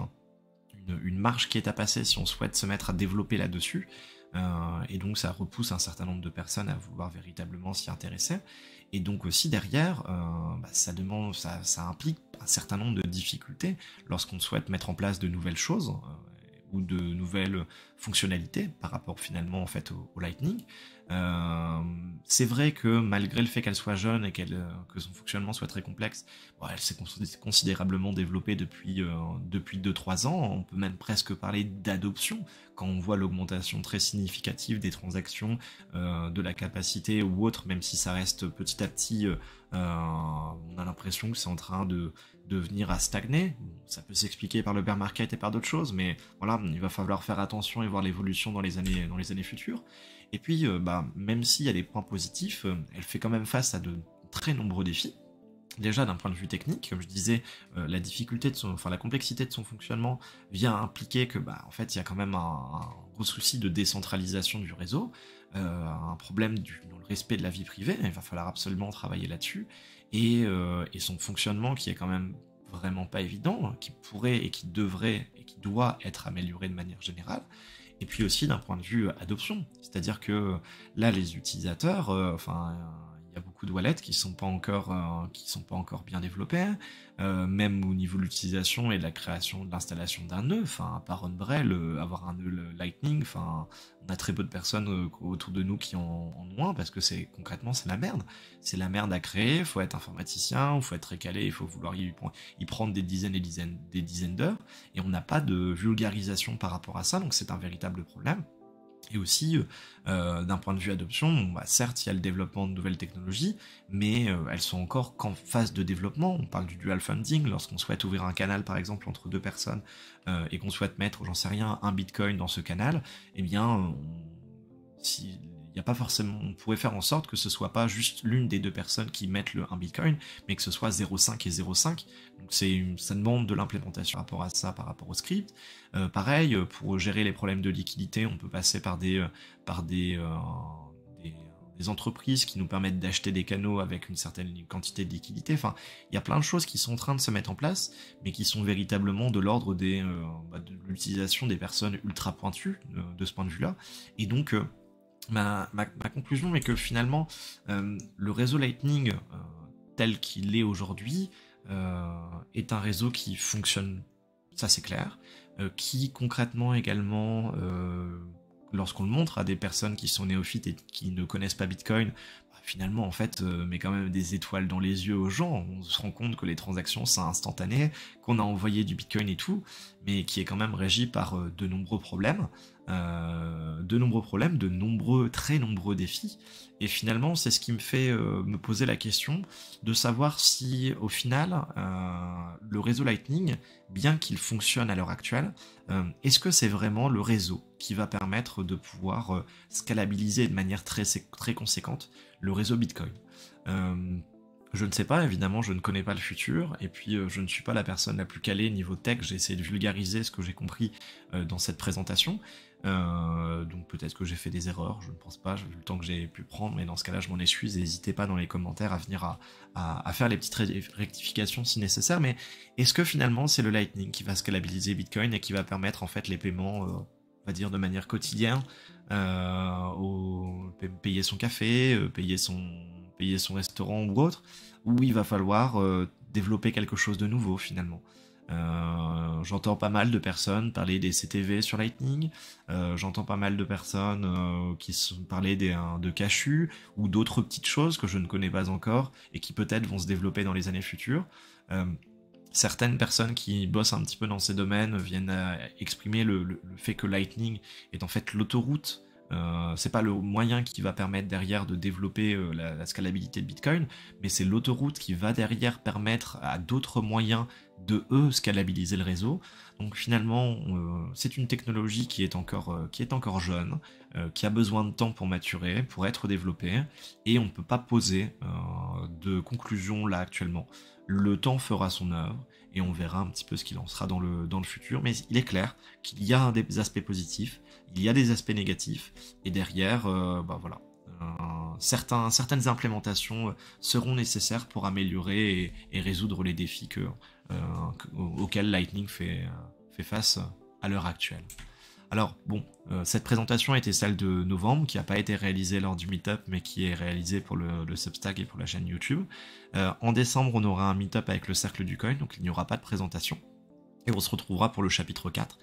Speaker 1: une marge qui est à passer si on souhaite se mettre à développer là-dessus, et donc ça repousse un certain nombre de personnes à vouloir véritablement s'y intéresser, et donc aussi derrière, ça implique un certain nombre de difficultés lorsqu'on souhaite mettre en place de nouvelles choses, ou de nouvelles fonctionnalités par rapport finalement en fait au Lightning. C'est vrai que malgré le fait qu'elle soit jeune et que son fonctionnement soit très complexe, elle s'est considérablement développée depuis 2-3 ans. On peut même presque parler d'adoption quand on voit l'augmentation très significative des transactions, de la capacité ou autre, même si ça reste petit à petit, on a l'impression que c'est en train de venir à stagner. Ça peut s'expliquer par le bear market et par d'autres choses, mais voilà, il va falloir faire attention et voir l'évolution dans les années futures. Et puis, même s'il y a des points positifs, elle fait quand même face à de très nombreux défis. Déjà, d'un point de vue technique, comme je disais, la complexité de son fonctionnement vient impliquer que, en fait, il y a quand même un gros souci de décentralisation du réseau, un problème dans le respect de la vie privée. Il va falloir absolument travailler là-dessus, et son fonctionnement qui est quand même vraiment pas évident, qui pourrait et qui devrait et qui doit être amélioré de manière générale. Et puis aussi d'un point de vue adoption, c'est-à-dire que là les utilisateurs, il y a beaucoup de wallets qui sont pas encore bien développés, même au niveau de l'utilisation et de la création, de l'installation d'un nœud, par Umbrel, avoir un nœud Lightning, on a très peu de personnes autour de nous qui en ont un, parce que concrètement c'est la merde. C'est la merde à créer, il faut être informaticien, il faut être très calé, il faut vouloir y prendre des dizaines d'heures, et on n'a pas de vulgarisation par rapport à ça, donc c'est un véritable problème. Et aussi, d'un point de vue adoption, certes, il y a le développement de nouvelles technologies, mais elles sont encore qu'en phase de développement. On parle du dual funding, lorsqu'on souhaite ouvrir un canal, par exemple, entre deux personnes, et qu'on souhaite mettre, j'en sais rien, un bitcoin dans ce canal, eh bien, il y a pas forcément, on pourrait faire en sorte que ce soit pas juste l'une des deux personnes qui mettent un bitcoin, mais que ce soit 0,5 et 0,5. Donc ça demande de l'implémentation par rapport à ça, par rapport au script. Pareil, pour gérer les problèmes de liquidité, on peut passer par des entreprises qui nous permettent d'acheter des canaux avec une certaine quantité de liquidité. Enfin, il y a plein de choses qui sont en train de se mettre en place, mais qui sont véritablement de l'ordre de l'utilisation des personnes ultra pointues de ce point de vue-là. Et donc, ma conclusion est que finalement, le réseau Lightning tel qu'il est aujourd'hui est un réseau qui fonctionne, ça c'est clair, qui concrètement également, lorsqu'on le montre à des personnes qui sont néophytes et qui ne connaissent pas Bitcoin, finalement en fait met quand même des étoiles dans les yeux aux gens. On se rend compte que les transactions c'est instantané, qu'on a envoyé du Bitcoin et tout, mais qui est quand même régi par de nombreux problèmes, très nombreux défis. Et finalement c'est ce qui me fait me poser la question de savoir si au final le réseau Lightning, bien qu'il fonctionne à l'heure actuelle, est-ce que c'est vraiment le réseau qui va permettre de pouvoir scalabiliser de manière très, très conséquente le réseau Bitcoin. Je ne sais pas, évidemment, je ne connais pas le futur, et puis je ne suis pas la personne la plus calée niveau tech, j'ai essayé de vulgariser ce que j'ai compris dans cette présentation, donc peut-être que j'ai fait des erreurs, je ne pense pas, vu le temps que j'ai pu prendre, mais dans ce cas-là je m'en excuse, et n'hésitez pas dans les commentaires à venir à faire les petites rectifications si nécessaire, mais est-ce que finalement c'est le Lightning qui va scalabiliser Bitcoin et qui va permettre en fait les paiements, on va dire de manière quotidienne, payer son café, payer son restaurant ou autre, où il va falloir développer quelque chose de nouveau finalement. J'entends pas mal de personnes parler des CTV sur Lightning, j'entends pas mal de personnes parler de cachus ou d'autres petites choses que je ne connais pas encore et qui peut-être vont se développer dans les années futures. Certaines personnes qui bossent un petit peu dans ces domaines viennent exprimer le fait que Lightning est en fait l'autoroute. C'est pas le moyen qui va permettre derrière de développer la scalabilité de Bitcoin, mais c'est l'autoroute qui va derrière permettre à d'autres moyens de scalabiliser le réseau. Donc finalement, c'est une technologie qui est encore jeune, qui a besoin de temps pour maturer, pour être développée, et on ne peut pas poser de conclusion là actuellement. Le temps fera son œuvre, et on verra un petit peu ce qu'il en sera dans le futur, mais il est clair qu'il y a des aspects positifs, il y a des aspects négatifs, et derrière, voilà, certaines implémentations seront nécessaires pour améliorer et résoudre les défis auxquels Lightning fait face à l'heure actuelle. Alors bon, cette présentation était celle de novembre, qui n'a pas été réalisée lors du meet-up, mais qui est réalisée pour le Substack et pour la chaîne YouTube. En décembre, on aura un meet-up avec le Cercle du Coin, donc il n'y aura pas de présentation. Et on se retrouvera pour le chapitre 4,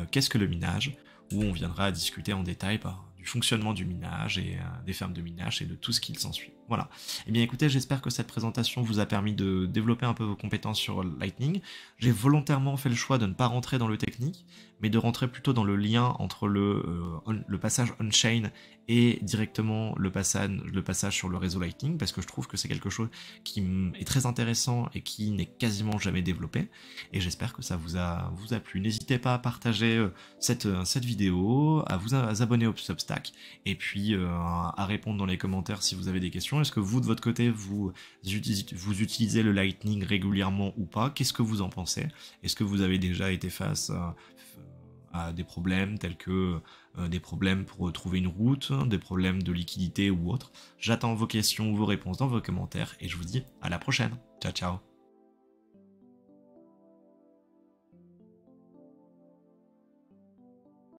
Speaker 1: qu'est-ce que le minage, où on viendra discuter en détail du fonctionnement du minage et des fermes de minage et de tout ce qui s'ensuit. Voilà. Eh bien écoutez, j'espère que cette présentation vous a permis de développer un peu vos compétences sur Lightning. J'ai volontairement fait le choix de ne pas rentrer dans le technique, mais de rentrer plutôt dans le lien entre le passage on-chain et directement le passage sur le réseau Lightning, parce que je trouve que c'est quelque chose qui est très intéressant et qui n'est quasiment jamais développé, et j'espère que ça vous a plu. N'hésitez pas à partager cette vidéo, à vous abonner au Substack, et puis à répondre dans les commentaires si vous avez des questions. Est-ce que vous, de votre côté, vous utilisez le Lightning régulièrement ou pas? Qu'est-ce que vous en pensez? Est-ce que vous avez déjà été face à des problèmes tels que des problèmes pour trouver une route, des problèmes de liquidité ou autre? J'attends vos questions ou vos réponses dans vos commentaires, et je vous dis à la prochaine. Ciao, ciao.